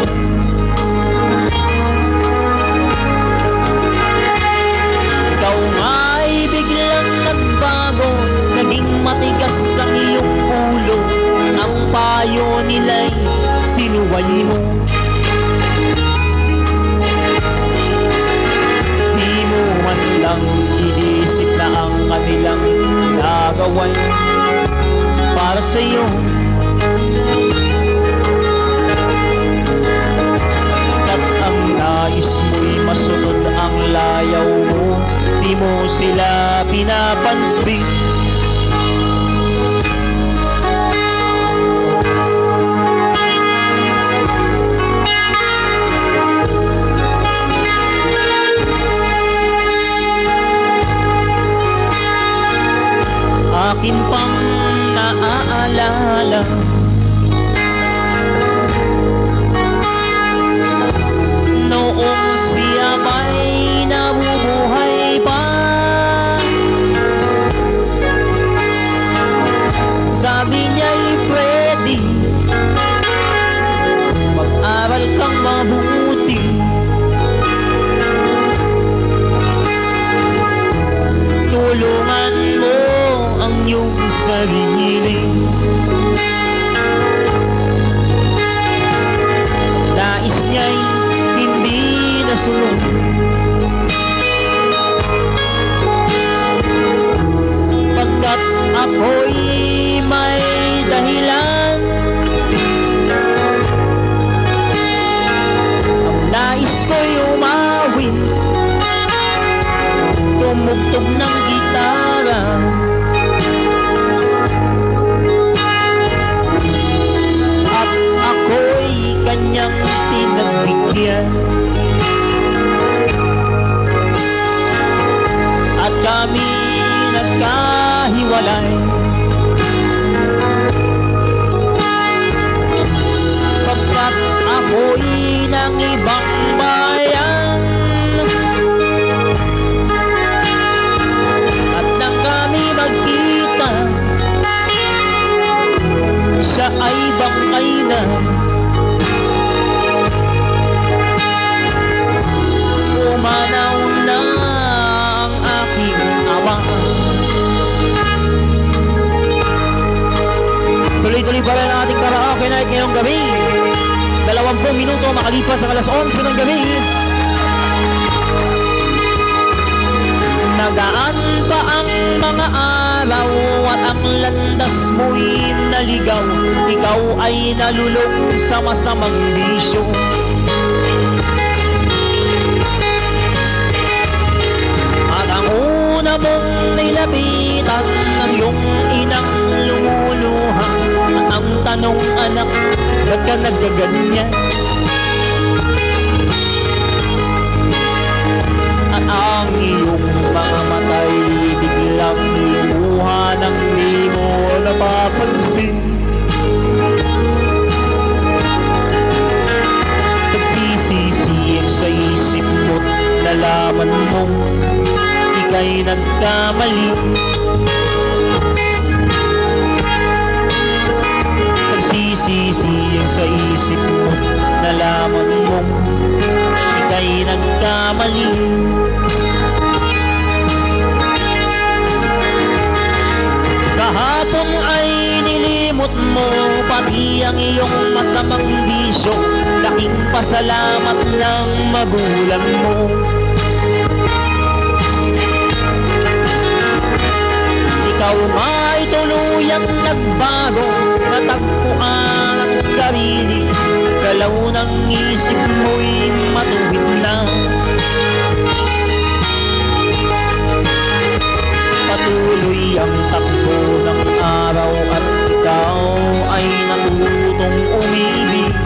Ikaw nga'y biglang nagbago, naging matigas ang iyong ulo, ang payo nila'y sinuway mo. Di mo man lang inisip na ang kanilang ginagaway para sa'yo. At ang nais mo'y masunod ang layaw mo, di mo sila pinapansin. Akin pang naaalala noong siya may nabubuhay pa. Sabi niya'y Freddy, mag-aral kang mabuti, tulungan mo ang iyong sarili. Nais niya'y hindi nasulong, pagkat ako'y may dahilan. Ang nais ko'y umawi, tumugtog ng gitara, at ako'y kanyang pinagbigyan. At kami nagkahiwalay, pagkat ako'y ng ibang bayan. At nang kami magkita, siya ay bangkay na. Umanaw na ang aking awa. Tuloy-tuloy pa rin ang ating karaoke night ngayong gabi. 20 minuto makalipas ang alas 11 ng gabi. Nagaan pa ang mga araw at ang landas mo'y naligaw. Ikaw ay nalulong sa masamang bisyo. At ang una mong nilapitan ng iyong inang lumuluha. At ang tanong, anak, ba't ka nagkaganyan? At ang iyong mga matay biglang lumuha nang di mo napapansin. Nagsisisiyeng sa isip mo't nalaman mong ika'y nagkamali. Nagsisisiyeng sa isip mo't nalaman mong ika'y nagkamali. Kahapon ay nilimot mo pati ang iyong masamang bisyo. Laking pasalamat ng magulang mo. tuluyang nagbago, natagpuan ang sarili, galaw ng isip mo'y matuwid na. Patuloy ang takbo ng araw at ikaw ay natutong umibig.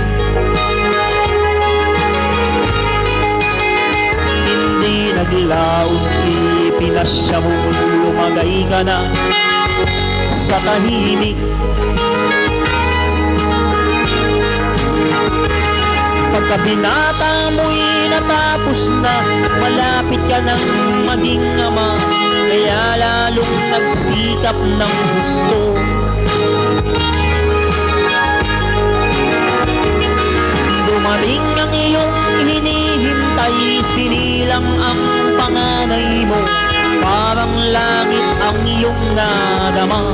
Hindi naglaon, ipinasya mo, lumagay ka na sa tahimik. Pagkabinata mo'y natapos na, malapit ka nang maging ama, kaya lalong nagsikap ng gusto. Dumating ang iyong hinihintay, sinilang ang panganay mo, parang langit ang iyong nadama.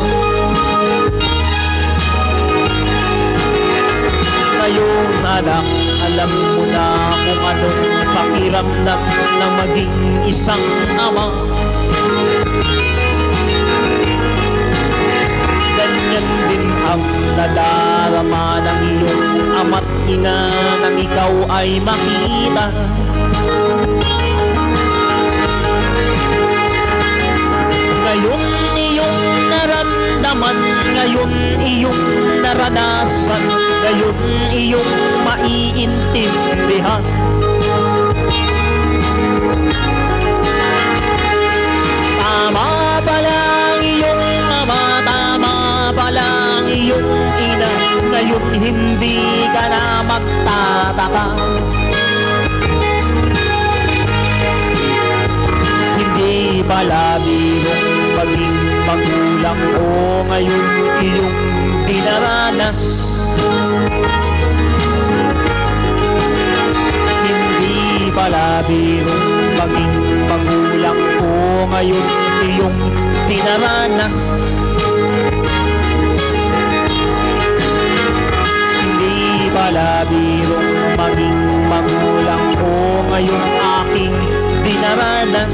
Ngayon anak, alam mo na kung anong pakiramdam na maging isang ama. Ganyan din ang nadarama ng iyong ama't ina nang ikaw ay makita. Ngayon iyong naramdaman, ngayon iyong naranasan, ngayon iyong maiintindihan. Tama pala ang iyong ama, tama pala ang iyong ina, ngayon hindi ka na magtataka. Hindi pala birong maging magulang o ngayon iyong dinaranas. Hindi pala birong maging magulang o ngayon iyong dinaranas. Hindi pala birong maging magulang o ngayon aking dinaranas.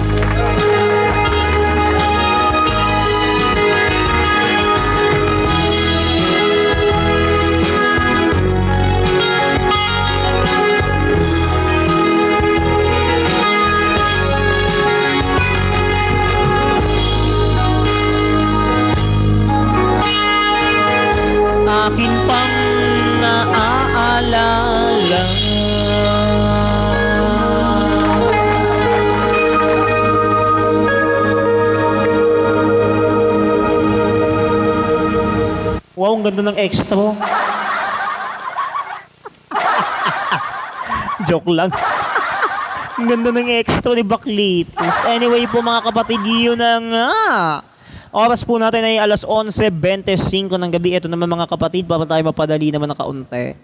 Akin pang naaalala. Wow, ang ganda ng extra. Joke lang. Ang ganda ng extra ni Baklitos. Anyway po mga kapatid, yun na nga. Oras po natin ay alas 11:25 ng gabi. Ito naman mga kapatid, para tayo mapadali naman ng kaunti.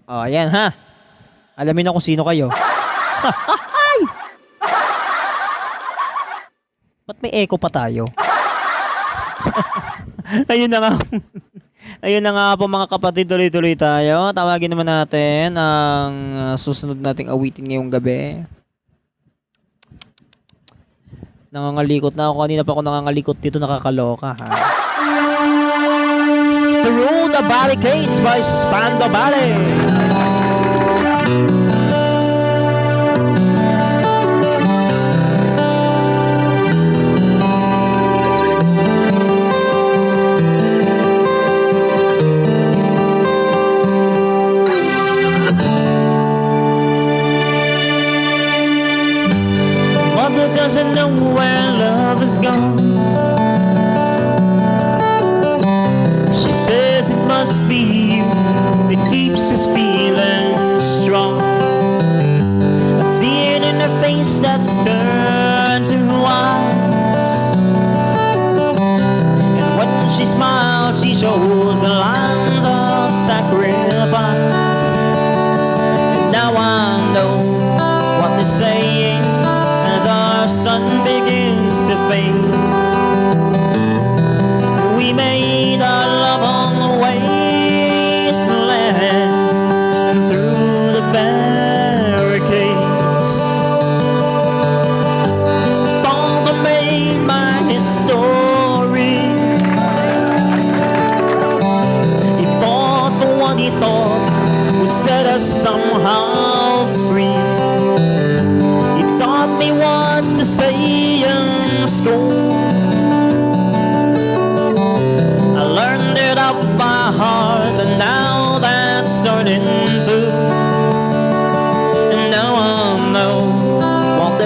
O, ayan ha. Alamin na kung sino kayo. Ba't may echo pa tayo? Ayun na nga. Ayun na nga po mga kapatid, tuloy-tuloy tayo. Tawagin naman natin ang susunod nating awitin ngayong gabi. Nangangalikot na ako. Kanina pa ako nangangalikot dito. Nakakaloka, ha? Through the Barricades by Spando Ballet. Mother doesn't know where love is gone. She says it must be you that keeps us feeling strong. I see it in her face that's turned to eyes, and when she smiles she shows the lines of sacrifice. And now I know what they're saying as our sun begins to fade. We made our love on the wasteland and through the barricades. Thought I made my history,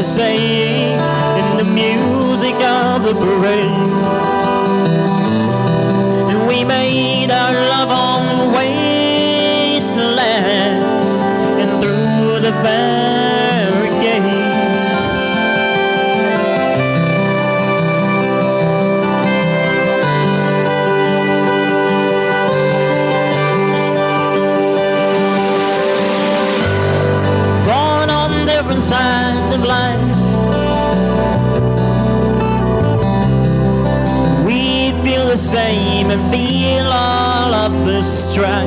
saying in the music of the parade. And we made our love on the wasteland and through the barricades. Born on different sides of life, we feel the same and feel all of the strife.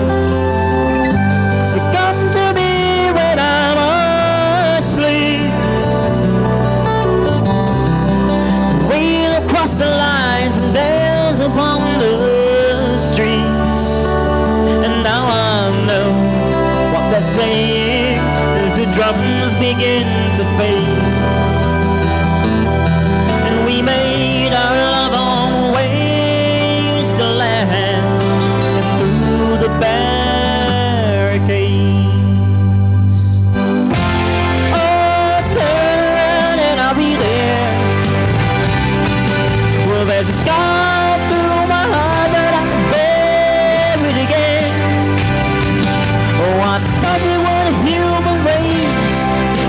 So come to me when I'm asleep. We'll cross the lines and dance upon the streets. And now I know what they're saying as the drums begin to fade. And we made our love on wasteland and through the barricades. Oh, turn around and I'll be there. Well, there's a scar through my heart that I buried again. Oh, I thought we were a human race,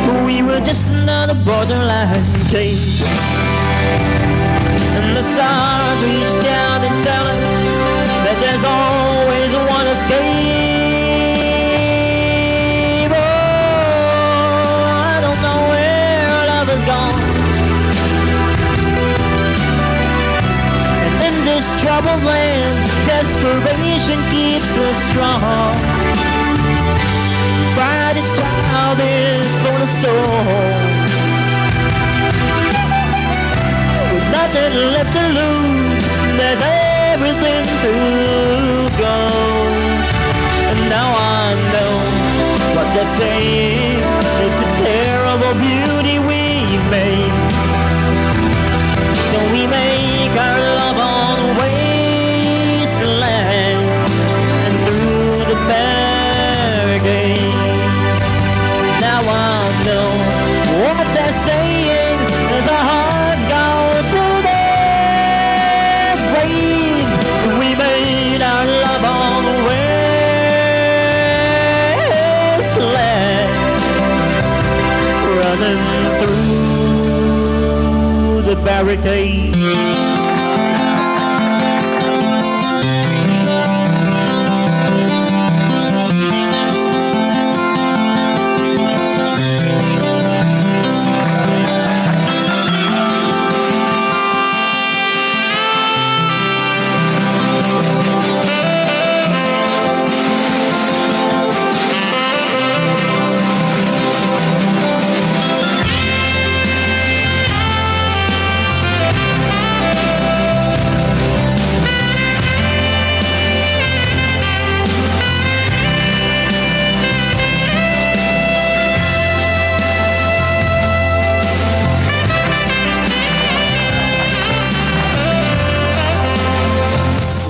but we were just another borderline case. And the stars reach down and tell us that there's always one escape. Oh, I don't know where love has gone. And in this troubled land, desperation keeps us strong. Friday's child is full of soul, with nothing left to lose, there's everything to go. And now I know what they're saying, it's a terrible beauty we made. So we make our love on wasteland and through the barricades. Now I know what they're saying as our hearts go to their graves. We made our love on the wasteland, running through the barricades.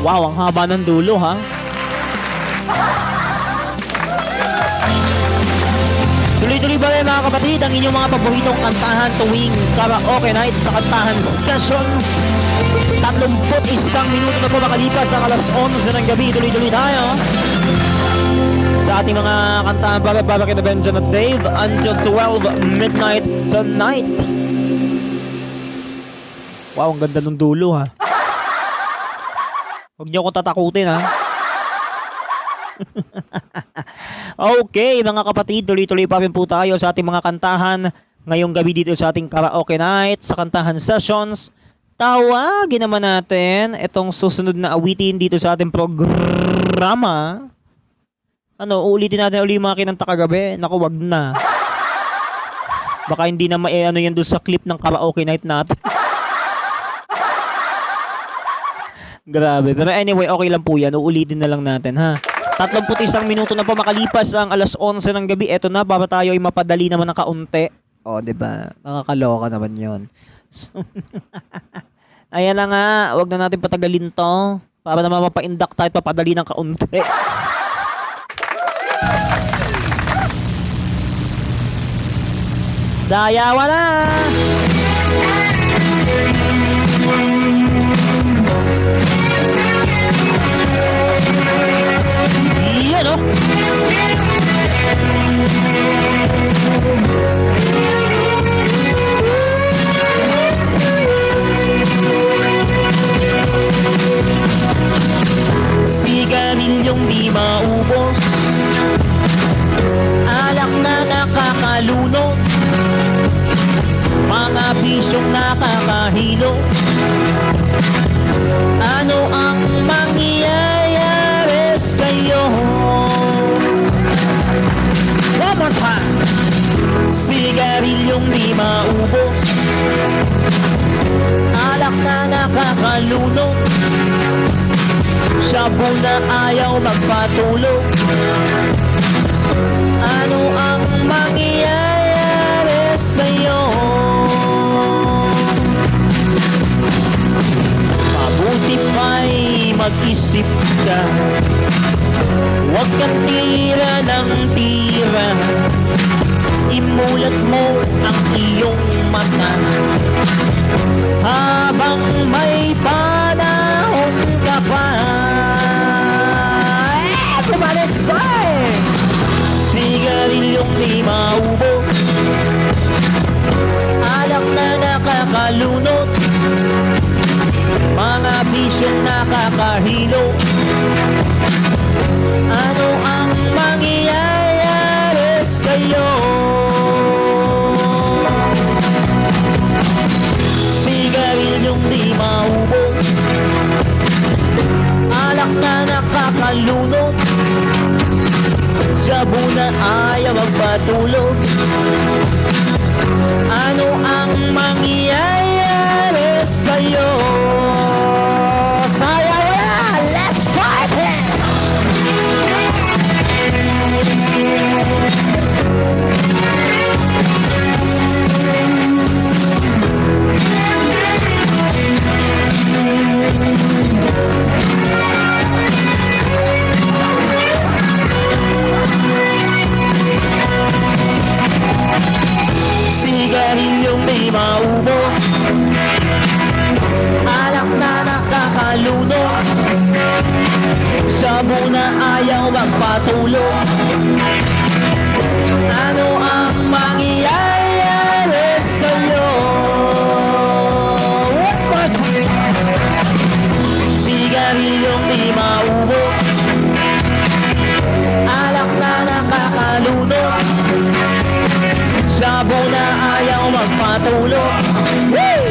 Wow, ang haba ng dulo, ha? Tuloy-tuloy ba rin, mga kapatid, ang inyong mga paboritong kantahan tuwing karaoke night sa kantahan sessions. 31 minuto na po makalipas ang alas 11 ng gabi. Tuloy-tuloy tayo sa ating mga kantahan para kina Benjan at Dave until 12 midnight tonight. Wow, ang ganda ng dulo, ha? Huwag niyo akong tatakutin, ha? Okay, mga kapatid, tuloy-tuloy pa rin po tayo sa ating mga kantahan ngayong gabi dito sa ating karaoke night, sa kantahan sessions. Tawagin naman natin itong susunod na awitin dito sa ating programa. Ano, uulitin natin ulit yung mga kinanta kagabi? Naku, wag na. Baka hindi na ano yan doon sa clip ng karaoke night natin. Grabe. Pero anyway, okay lang po yan. Uulitin na lang natin, ha? 31 minuto na po makalipas ang alas 11 ng gabi. Eto na, para tayo ay mapadali naman ng kaunti. O, diba? Nakakaloka naman yun. So, ayan na nga. Huwag na natin patagalin to. Para naman mapaindak tayo at papadali ng kaunti. Sayawan na! Yan o! Sigarilyong di maubos, alak na nakakalunod, mga bisyong nakakahilo. Ano ang mangyayari sa'yo? One more time! Sigarilyong di maubos, alak na nakakalunod, shabu na ayaw magpatulog. Ano ang mangyayari sa'yo? Mabuti pa'y mag-isip ka, huwag kang tira ng tira. Imulat mo ang iyong mata habang may panahon ka pa. Everybody say! Sigarilyong di maubos, alak na nakakalunod, mga bisyong nakakahilo. Ano ang mangyayari sa'yo? Sigarilyong di maubos, alak na nakakalunod, shabu na ayaw magpatulog. Ano ang mangyayari sa'yo? Sayaw na! Let's party! Sigarilyong di maubos, alak na nakakalunod, shabu na ayaw magpatulog. Ano ang mangyayari sa'yo? One more time! Sigarilyong di maubos, alak na nakakalunod, shabu na ayaw magpatulog. Woo!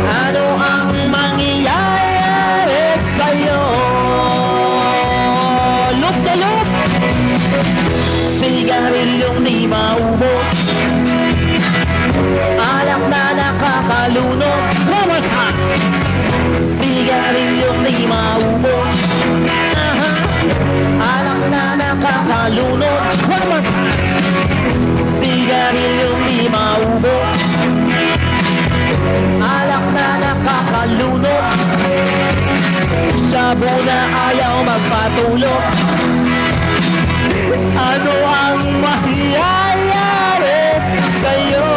Ano ang mangyayari sa'yo? Loop the loop! Sigarilyong di maubos, alak na nakakalunod. One more time! Sigarilyong di maubos, alak na nakakalunod. One more time! Sigarilyong di maubos, alak na nakakalunod, shabu na ayaw magpatulog. Ano ang mangyayari sa'yo?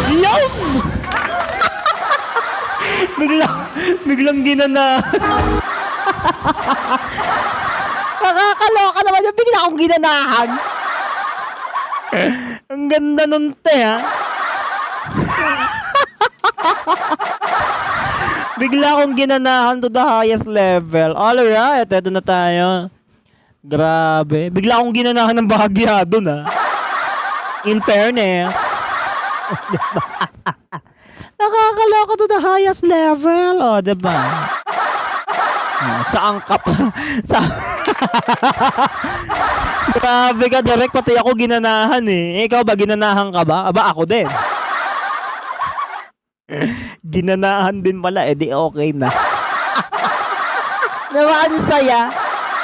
Yum! Biglang ginana. Nakakaloka naman yung bigla akong ginanahan. Ang ganda nun, te, ha? Bigla akong ginanahan to the highest level. Alright, eto na tayo. Grabe. Bigla akong ginanahan ng bahagya dun, ha? In fairness. Nakakaloka to the highest level. O, diba? Saan ka pa? Grabe ka, direct. Pati ako ginanahan eh. Ikaw ba, ginanahan ka ba? Aba, ako din. Ginanahan din pala. Eh, di okay na. Diba, ang saya?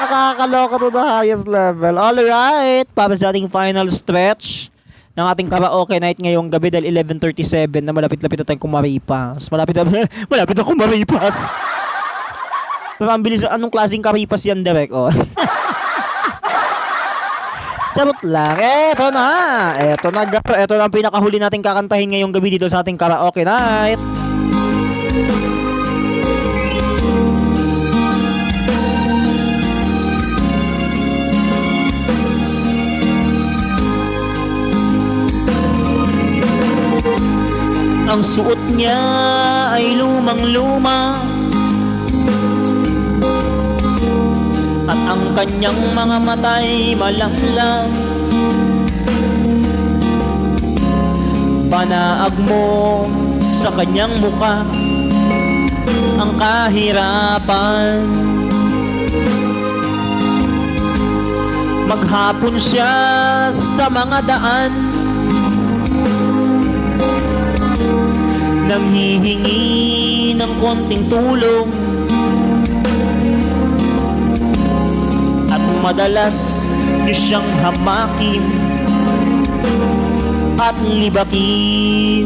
Nakakaloka to the highest level. Alright, para sa ating final stretch. ng ating karaoke night ngayong gabi dahil 11:37 na malapit-lapit na tayong kumaripas. Malapit na kumaripas. Pero ang bilis, anong klaseng karipas yan, Derek? Oh. Charot lang. Eto na ang pinakahuli nating kakantahin ngayong gabi dito sa ating karaoke night. Ang suot niya ay lumang-luma at ang kanyang mga mata'y malamlam. Panaag mo sa kanyang muka ang kahirapan. Maghapon siya sa mga daan, nang hihingi ng konting tulong, at madalas niyo siyang hamakin at libakin.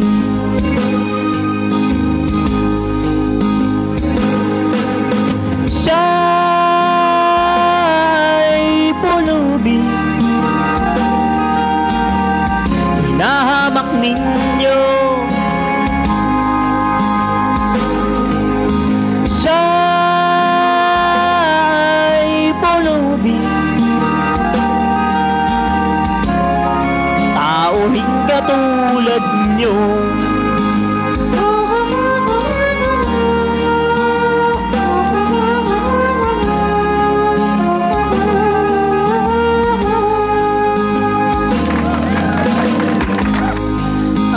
Siya'y pulubi, hinahamak ninyo. Siya'y pulubi, tauhin katulad nyo.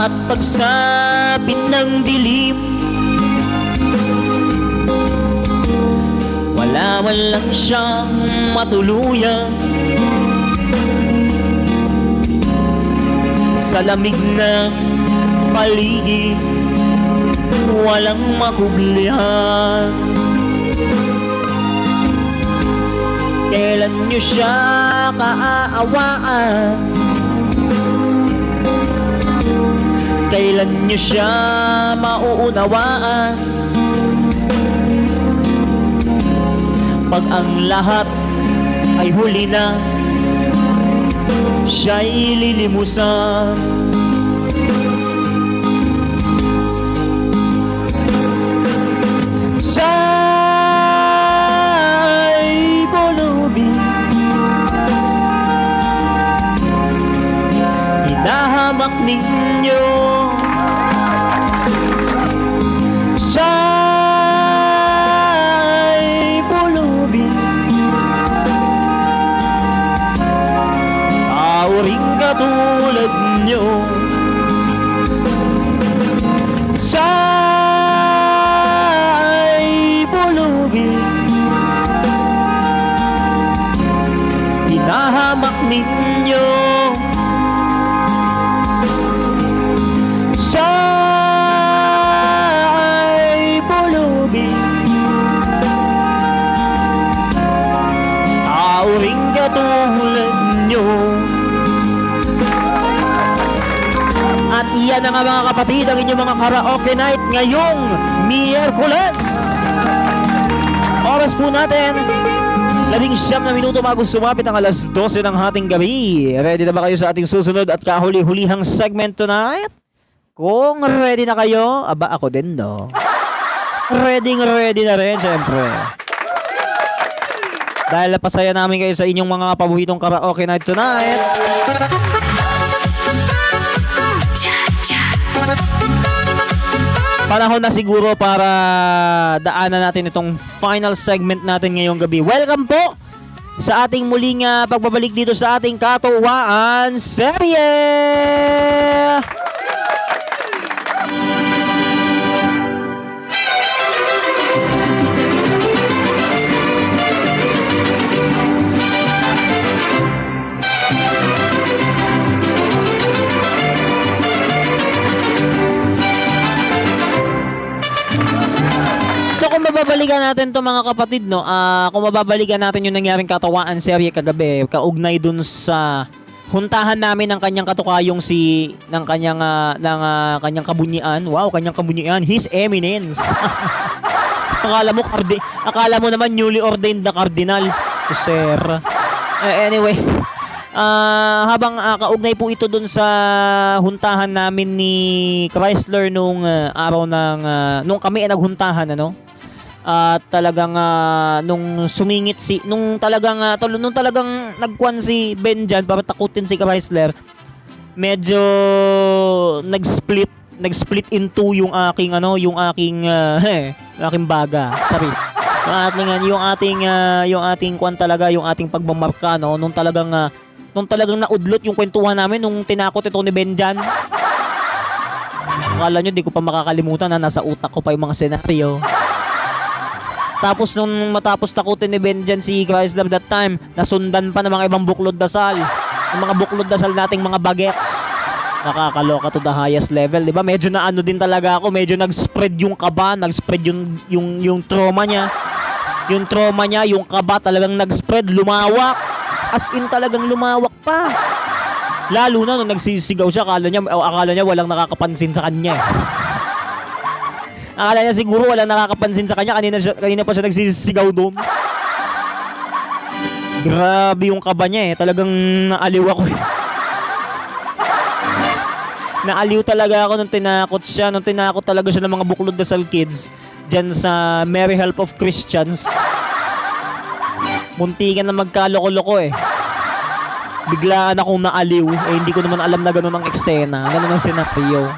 At pagsapit ng dilim, wala man lang siyang matuluyan. Sa lamig ng paligid, walang makublihan. Kailan niyo siya kaaawaan? Kailan niyo siya mauunawaan? Pag ang lahat ay huli na, siya'y lilimusan. Siya'y pulubi, hinahamak ninyo. Siya'y pulubi, tauring katulad nyo. Siya'y pulubi, hinahamak ninyo. Siya'y pulubi, tauring katulad nyo. At iyan na nga mga kapatid ang inyong mga karaoke night ngayong Miyerkules. Oras po natin 19 na minuto bago sumapit ang alas 12 ng hating gabi. Ready na ba kayo sa ating susunod at kahuli-hulihang segment tonight? Kung ready na kayo, aba ako din, no? Ready na rin, syempre. Dahil napasaya namin kayo sa inyong mga paboritong karaoke night tonight. Panahon na siguro para daanan natin itong final segment natin ngayong gabi. Welcome po sa ating muling pagbabalik dito sa ating katuwaan serye! So kung mababalikan natin to mga kapatid, no, kung mababalikan natin yung nangyaring katawaan serye kagabi, kaugnay dun sa huntahan namin ng kanyang katukayong ng kanyang kabunyian. Wow, kanyang kabunyian, His Eminence. Akala mo naman newly ordained na cardinal. To sir. Anyway, habang kaugnay po ito dun sa huntahan namin ni Chrysler nung araw nung kami ay naghuntahan, ano? At talagang nung talagang nagkuhan si Ben dyan para takutin si Chrysler, medyo nag-split into yung aking aking baga. Sorry. Yung ating kwan talaga, yung ating pagmamarka, no, nung talagang naudlot yung kwentuhan namin nung tinakot ito ni Ben dyan. Akala nyo di ko pa makakalimutan na nasa utak ko pa yung mga senaryo. Tapos nung matapos takutin ni Ben dyan si Chrysler that time, nasundan pa ng mga ibang buklod dasal. Yung mga buklod dasal nating mga bagets. Nakakaloka to the highest level, di ba? Medyo na ano din talaga ako, medyo nag-spread yung kaba, nag-spread yung trauma niya. Yung trauma niya, yung kaba talagang nag-spread, lumawak. As in talagang lumawak pa. Lalo na nung nagsisigaw siya, akala niya walang nakakapansin sa kanya. Akala niya siguro walang nakakapansin sa kanya. Kanina pa siya nagsisigaw doon. Grabe yung kaba niya eh. Talagang naaliw ako eh. Naaliw talaga ako nung tinakot siya. Nung tinakot talaga siya ng mga buklod dasal kids dyan sa Merry Help of Christians. Muntikan na magkaloko-loko eh. Biglaan akong naaliw. Eh hindi ko naman alam na ganun ang eksena. Ganun ang senaryo.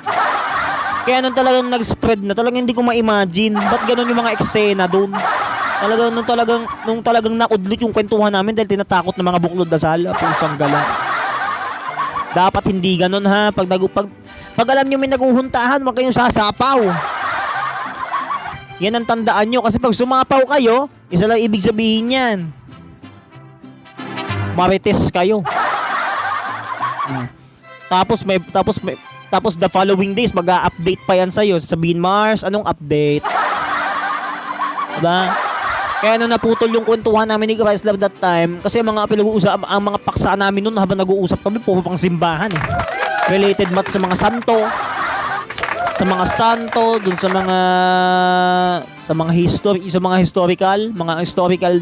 Kaya nung talagang nag-spread na, talagang hindi ko ma-imagine. Ba't ganun yung mga eksena doon? Nung talagang naudlit yung kwentuhan namin dahil tinatakot ng mga buklod dasal. Pusang gala. Dapat hindi ganun ha. Pag alam nyo may naguhuntahan, huwag kayong sasapaw. Yan ang tandaan nyo. Kasi pag sumapaw kayo, isa lang ibig sabihin yan. Marites kayo. Tapos the following days, mag-a-update pa yan sa'yo. Sabihin, Mars, anong update? Diba? Kaya nung naputol yung kwentuhan namin ni Chrysler that time, kasi ang mga paksa namin nun habang nag-uusap kami, puro pang simbahan eh. Related mat sa mga santo. Dun sa mga historical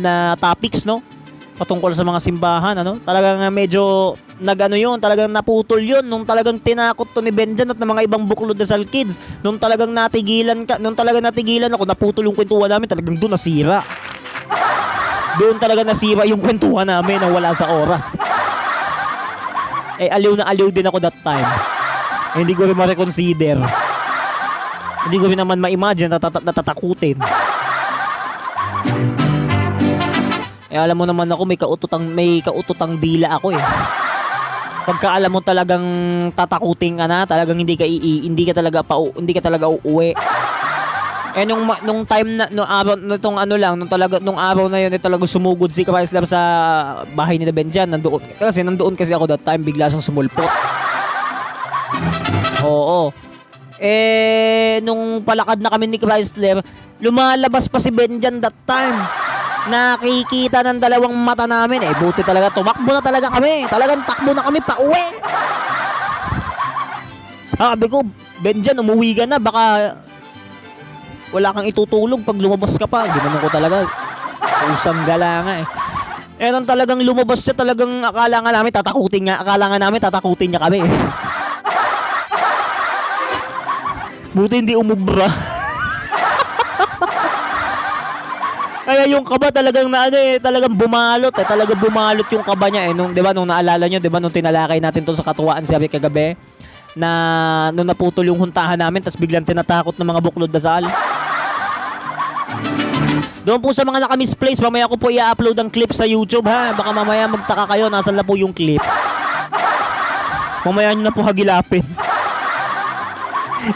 na topics, no? Patungkol sa mga simbahan, ano? Talagang medyo talagang naputol yun nung talagang tinakot to ni Benjan at ng mga ibang buklod dasal kids. Nung talagang natigilan ako, naputol yung kwentuhan namin, talagang doon nasira. Doon talaga nasira yung kwentuhan namin na wala sa oras. Eh, aliw na aliw din ako that time. Eh, hindi ko rin ma-reconsider. Hindi ko rin naman ma-imagine natatakutin. Eh alam mo naman ako may kaututang dila ako eh. Pagka alam mo talagang tatakutin ka na, talagang hindi ka talaga uuwi. Eh nung time na nung araw na yun, talagang sumugod si Chrysler sa bahay ni Benjan. Nandoon kasi ako that time, bigla siyang sumulpot. Oo. Eh nung palakad na kami ni Chrysler, lumalabas pa si Benjan that time. Nakikita ng dalawang mata namin eh. Buti talaga, tumakbo na talaga kami. Talagang takbo na kami pa uwi. Sabi ko, Benjan, umuwi ka na. Baka wala kang itutulog pag lumabas ka pa. Ginanon ko talaga. Usang gala nga eh. Eh nung talagang lumabas siya, talagang akala nga namin tatakutin niya kami eh. Buti hindi umubra. Kaya yung kaba talagang talagang bumalot eh. Talagang bumalot yung kaba niya eh. Nung, 'di ba, nung naalala niyo, 'di ba, nung tinalakay natin 'to sa katuwaan sabi kagabi na nung naputol yung huntahan namin tapos biglang tinatakot ng mga buklod dasal. Doon po sa mga naka-misplace, mamaya ko po i-upload ang clip sa YouTube ha. Baka mamaya magtaka kayo nasaan na po yung clip. Mamaya niyo na po hagilapin.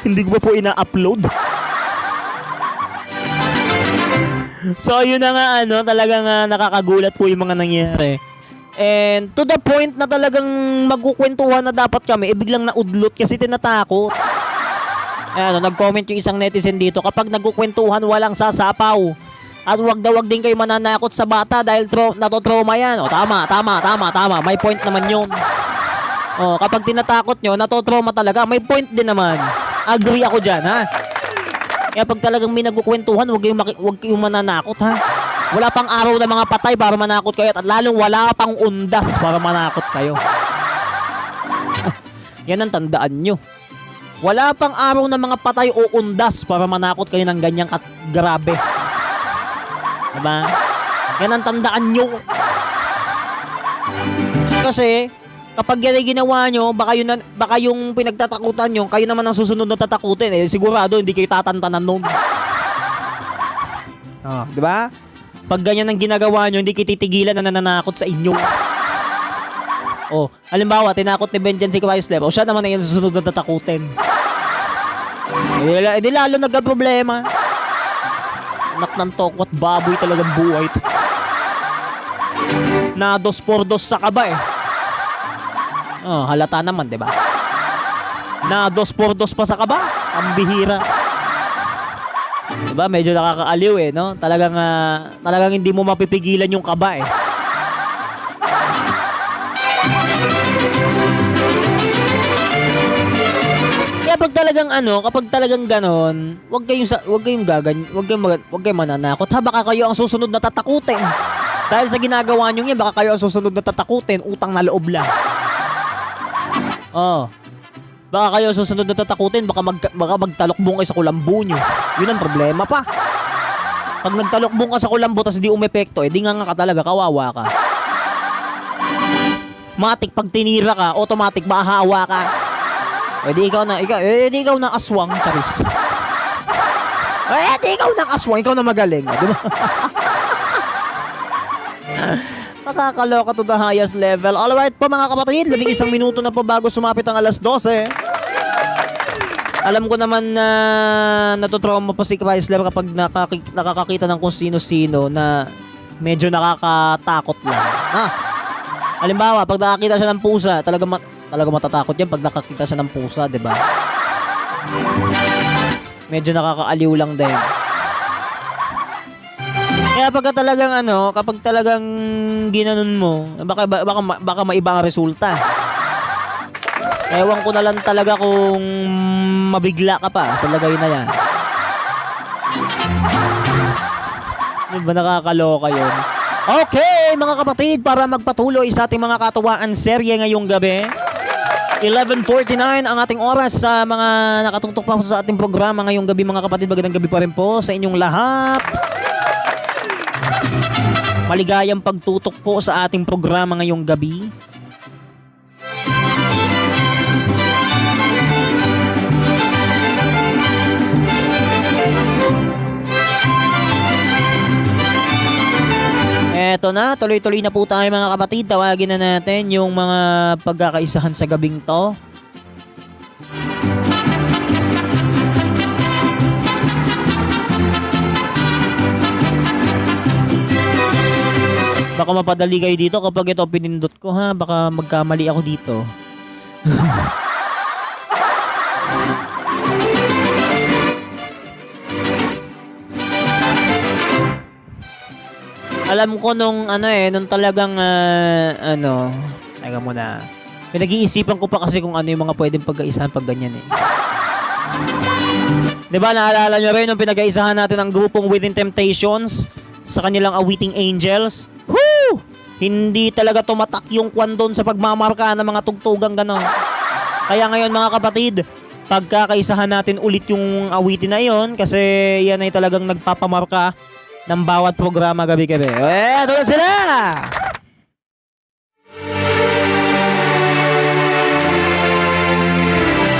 Hindi ko pa po ina-upload. So yun na nga talagang nakakagulat po yung mga nangyari. And to the point na talagang magkukwentuhan na dapat kami, biglang naudlot kasi tinatakot. Ayan, nag-comment yung isang netizen dito, kapag nagkukwentuhan walang sasapaw. At wag din kayo mananakot sa bata dahil natotrauma yan. O tama. May point naman yun. Oh, kapag tinatakot nyo, natotrauma talaga. May point din naman. Agree ako dyan, ha? Kaya pag talagang may nagkukwentuhan, huwag kayong mananakot, ha? Wala pang araw na mga patay para manakot kayo at lalong wala pang undas para manakot kayo. Yan ang tandaan nyo. Wala pang araw na mga patay o undas para manakot kayo ng ganyang grabe. Diba? Yan ang tandaan nyo. Kasi, kapag yan ay ginawa nyo, baka yung pinagtatakutan nyo, kayo naman ang susunod na tatakutin. Eh, sigurado, hindi kayo tatantanan nun. Di ba? Pag ganyan ang ginagawa nyo, hindi kayo titigilan na nananakot sa inyo. Halimbawa, tinakot ni Benjen si Chrysler. Siya naman na yung susunod na tatakutin. Hindi lalo nagka-problema. Anak ng tokwat baboy talagang buhay. Na 2x2 sa kaba eh. Halata naman, 'di ba? Na 2x2 pa sa kaba, ang bihira. 'Di ba? Medyo nakakaaliw eh, no? Talagang hindi mo mapipigilan yung kaba eh. Kaya kapag talagang ganon, wag kayong mananakot. Baka kayo ang susunod na tatakutin. Dahil sa ginagawa nyo yan, baka kayo ang susunod na tatakutin, utang na loob lang. Baka kayo ang susunod na tatakutin, baka magtalokbong kayo sa kulambo nyo. Yun ang problema pa. Pag nagtalokbong ka sa kulambo tas di umepekto, di nga ka talaga, kawawa ka. Matik pag tinira ka, automatic mahahawa ka. Di ikaw na aswang, charis. Di ikaw na aswang, ikaw na magaling. Di ba? Nakakaloka to the highest level. Alright po mga kapatid, 11 minuto na po bago sumapit ang alas 12. Alam ko naman na natutrauma pa si Chrysler kapag nakakakita ng kung sino-sino na medyo nakakatakot lang. Halimbawa, pag nakakita siya ng pusa, talaga matatakot yan pag nakakita siya ng pusa, di ba? Medyo nakakaaliw lang din. Kaya kapag talagang ginanon mo, baka maiba ang resulta. Ewan ko na lang talaga kung mabigla ka pa sa lagay na yan. Diba nakakaloka yun? Okay, mga kapatid, para magpatuloy sa ating mga katuwaan serye ngayong gabi. 11:49 ang ating oras sa mga nakatutok pa sa ating programa ngayong gabi, mga kapatid. Magandang gabi pa rin po sa inyong lahat. Maligayang pagtutok po sa ating programa ngayong gabi. Eto na, tuloy-tuloy na po tayo mga kapatid. Tawagin na natin yung mga pagkakaisahan sa gabing to. Baka mapadali kayo dito kapag ito pinindot ko, ha. Baka magkamali ako dito. Alam ko nung talagang teka muna. Pinag-iisipan ko pa kasi kung ano yung mga pwedeng pagkaisahan pag ganyan eh. 'Di ba naalala nyo rin nung pinag-aisahan natin ang grupong Within Temptations sa kanilang Awaiting Angels? Woo! Hindi talaga tumatak yung kwan doon sa pagmamarka ng mga tugtugang gano'n. Kaya ngayon mga kapatid, pagkakaisahan natin ulit yung awitin na yon kasi yan ay talagang nagpapamarka ng bawat programa gabi-gabi. Eto na sila!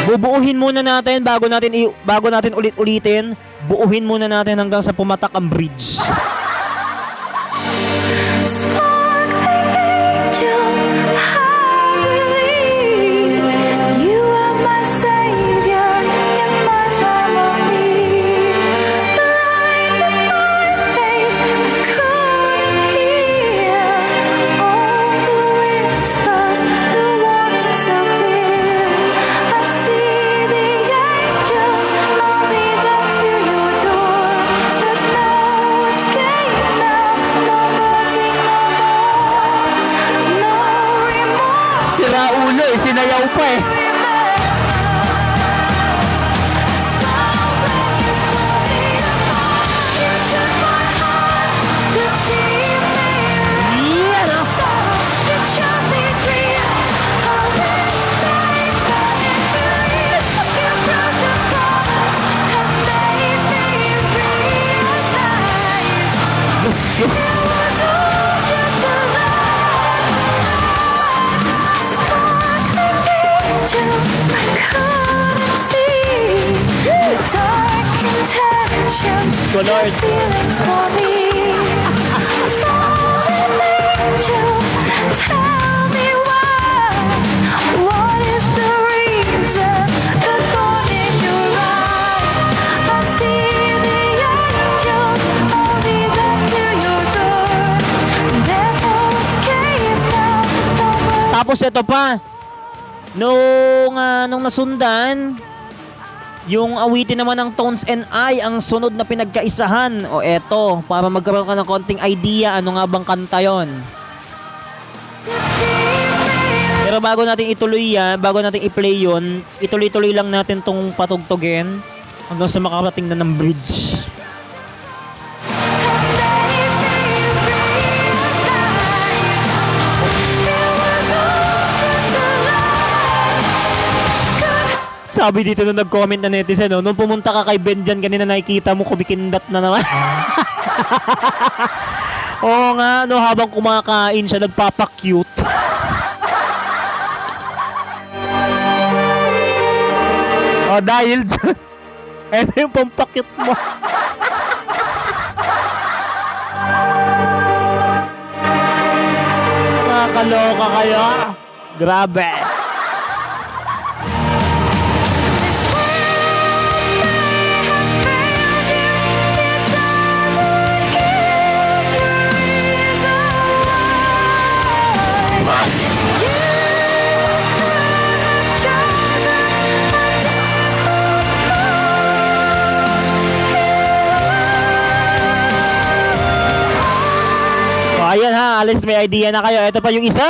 Bubuuhin muna natin bago natin ulit-ulitin. Buuhin muna natin hanggang sa pumatak ang bridge. There's no escape. Sira ulo eh, sinayaw pa eh. I smile when you told me apart. You took my heart, deceived me. Yan ah. You showed me dreams. I wish they turned into real. You broke the promise and made me realize Diyos ko. it was all just a lie. Sparkling angel, I couldn't see your dark intentions, Go, your Lord. feelings for me. Fallen angel, tell me why. What is the reason? The thorn in your eye. I see the angels only back to your door. There's no escape now. No more. Tapos ito pa. Nung nasundan, yung awitin naman ng Tones and I ang sunod na pinagkaisahan. O eto, para magkaroon ka ng konting idea ano nga bang kanta yon. Pero bago natin ituloy yan, bago natin i-play yun, ituloy-tuloy lang natin tong patugtugin hanggang sa makarating na ng bridge. Sabi dito nung nag-comment na netizen, no? Nung pumunta ka kay Ben dyan, kanina nakikita mo kumikindat na naman. Oo nga, no, habang kumakain siya, nagpapa-cute. O dahil dyan, eto yung pampakit mo. Nakakaloka kayo. Grabe. This world may have failed you. It doesn't give the reason why. You could have chosen a different O ayan ha, alis may idea na kayo. Ito pa yung isa.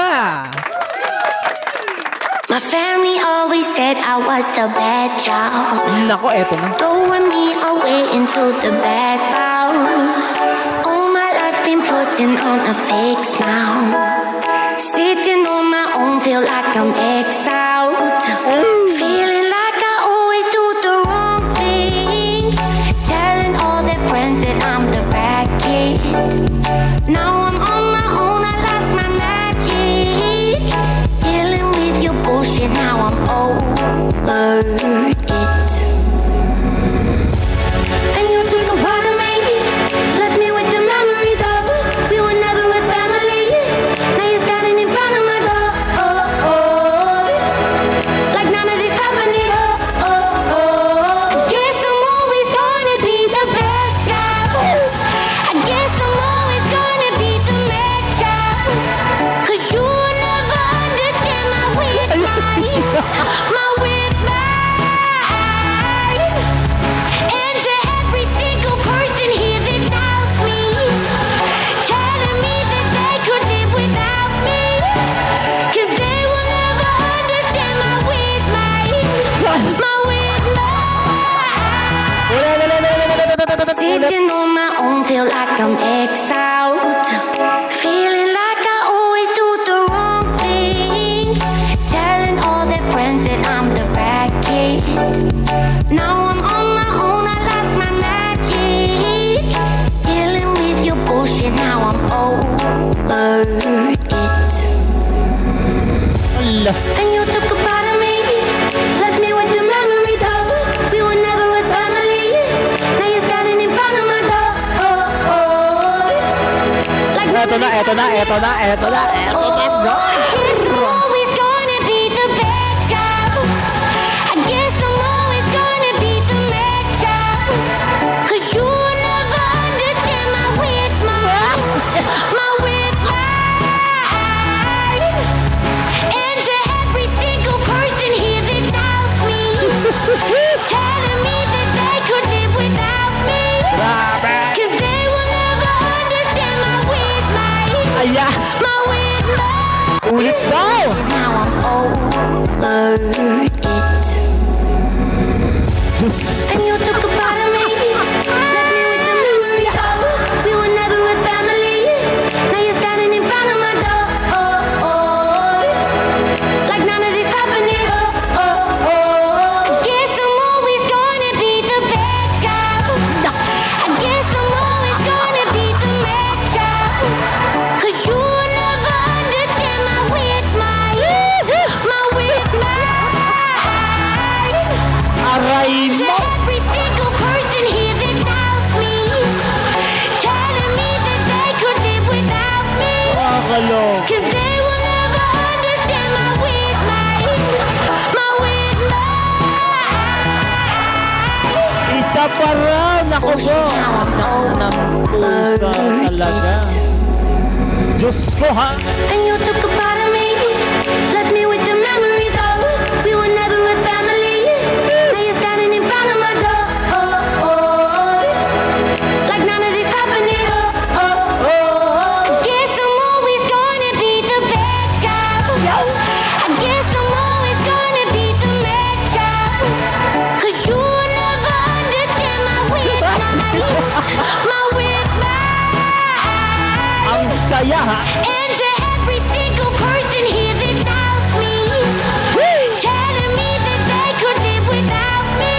My family always said I was the bad child, Nako, eto na. throwing me away into the background. All my life been putting on a fake smile, sitting on my own, feel like I'm exiled, feeling like I always do the wrong things, telling all their friends that I'm the bad kid. Now I'm on my own, I lost my magic, dealing with your bullshit, now I'm over it. And you took a part of me, left me with the memories of we were never a family. Now you're standing in front of my door, like none of this happening. I guess I'm always gonna be the bad child. I guess I'm always gonna be the mad child. 'Cause you will never understand my weird mind, my weird mind. And to every single person here that doubts me, telling me that they could live without me, 'cause they will never understand my weird mind, my weird mind. Sitting on my own, feel like I'm exiled, feeling like I always do the wrong things, telling all their friends that I'm the bad kid. Now I'm on my own, I lost my magic, dealing with your bullshit, now I'm over it. Ala. And you took a part of me, left me with the memories of we were never a family. Now you're standing in front of my door, like Eto na, eto na, eto na, eto na, eto na, bro. I guess I'm always gonna be the bad child. I guess I'm always gonna be the mad child. 'Cause you will never understand my weird mind, my weird mind. And to every single person here that doubts me, telling me that they could live without me, Grabe. 'cause they will never understand my weird mind, Aya. my weird mind. it. And you took a part of me, left me with the memories of we were never a family. Now you're standing in front of my door, like none of this happening. Guess I'm always gonna be the bad child. I guess I'm always gonna be the mad child. 'Cause you will never understand my weird mind, my weird mind. Aray To mo! every single person here that doubts me, telling me that they could live without me. Nakakalok. 'Cause they will never understand my weird mind, my weird mind. Isa pa raw! Naku po! Ng pusa talaga. Diyos ko ha! And you took a part of me, left me with the memories of we were never a family. Now you're standing in front of my door, like none of this happening. Guess I'm always gonna be the bad child. I guess I'm always gonna be the mad child. 'Cause you will never understand my weird mind, my weird mind. Ang saya ha! And to every single person here that doubts me, telling me that they could live without me.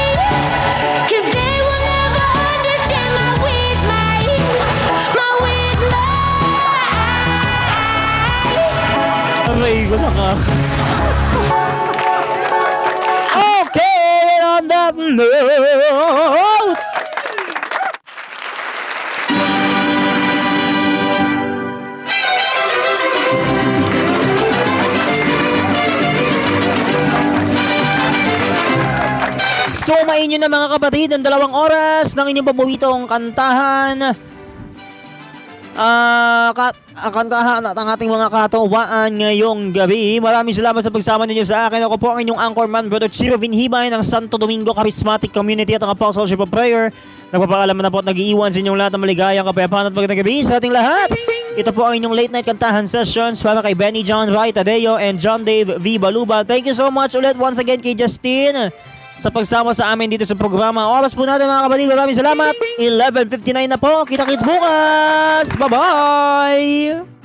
'Cause they will never understand my weird mind, my weird mind. Aray ko naka... Okay, on that note! Sumayin nyo na mga kapatid ang 2 oras ng inyong paboritong kantahan. Kantahan at ang ating mga katawaan ngayong gabi. Maraming salamat sa pagsama ninyo sa akin. Ako po ang inyong anchorman, Brother Chiro Vinhibay ng Santo Domingo Charismatic Community at ang Apostleship of Prayer. Nagpapaalam na po at nag-iiwan sa inyong lahat ng maligayang kapayapaan at magandang gabi sa ating lahat. Ito po ang inyong late night kantahan sessions para kay Benny John Wright Tadeo and John Dave V. Baluba. Thank you so much ulit once again kay Justin sa pagsama sa amin dito sa programa. Oras po natin mga kapatid. Maraming salamat. 11:59 na po. Kita-kits bukas. Bye-bye!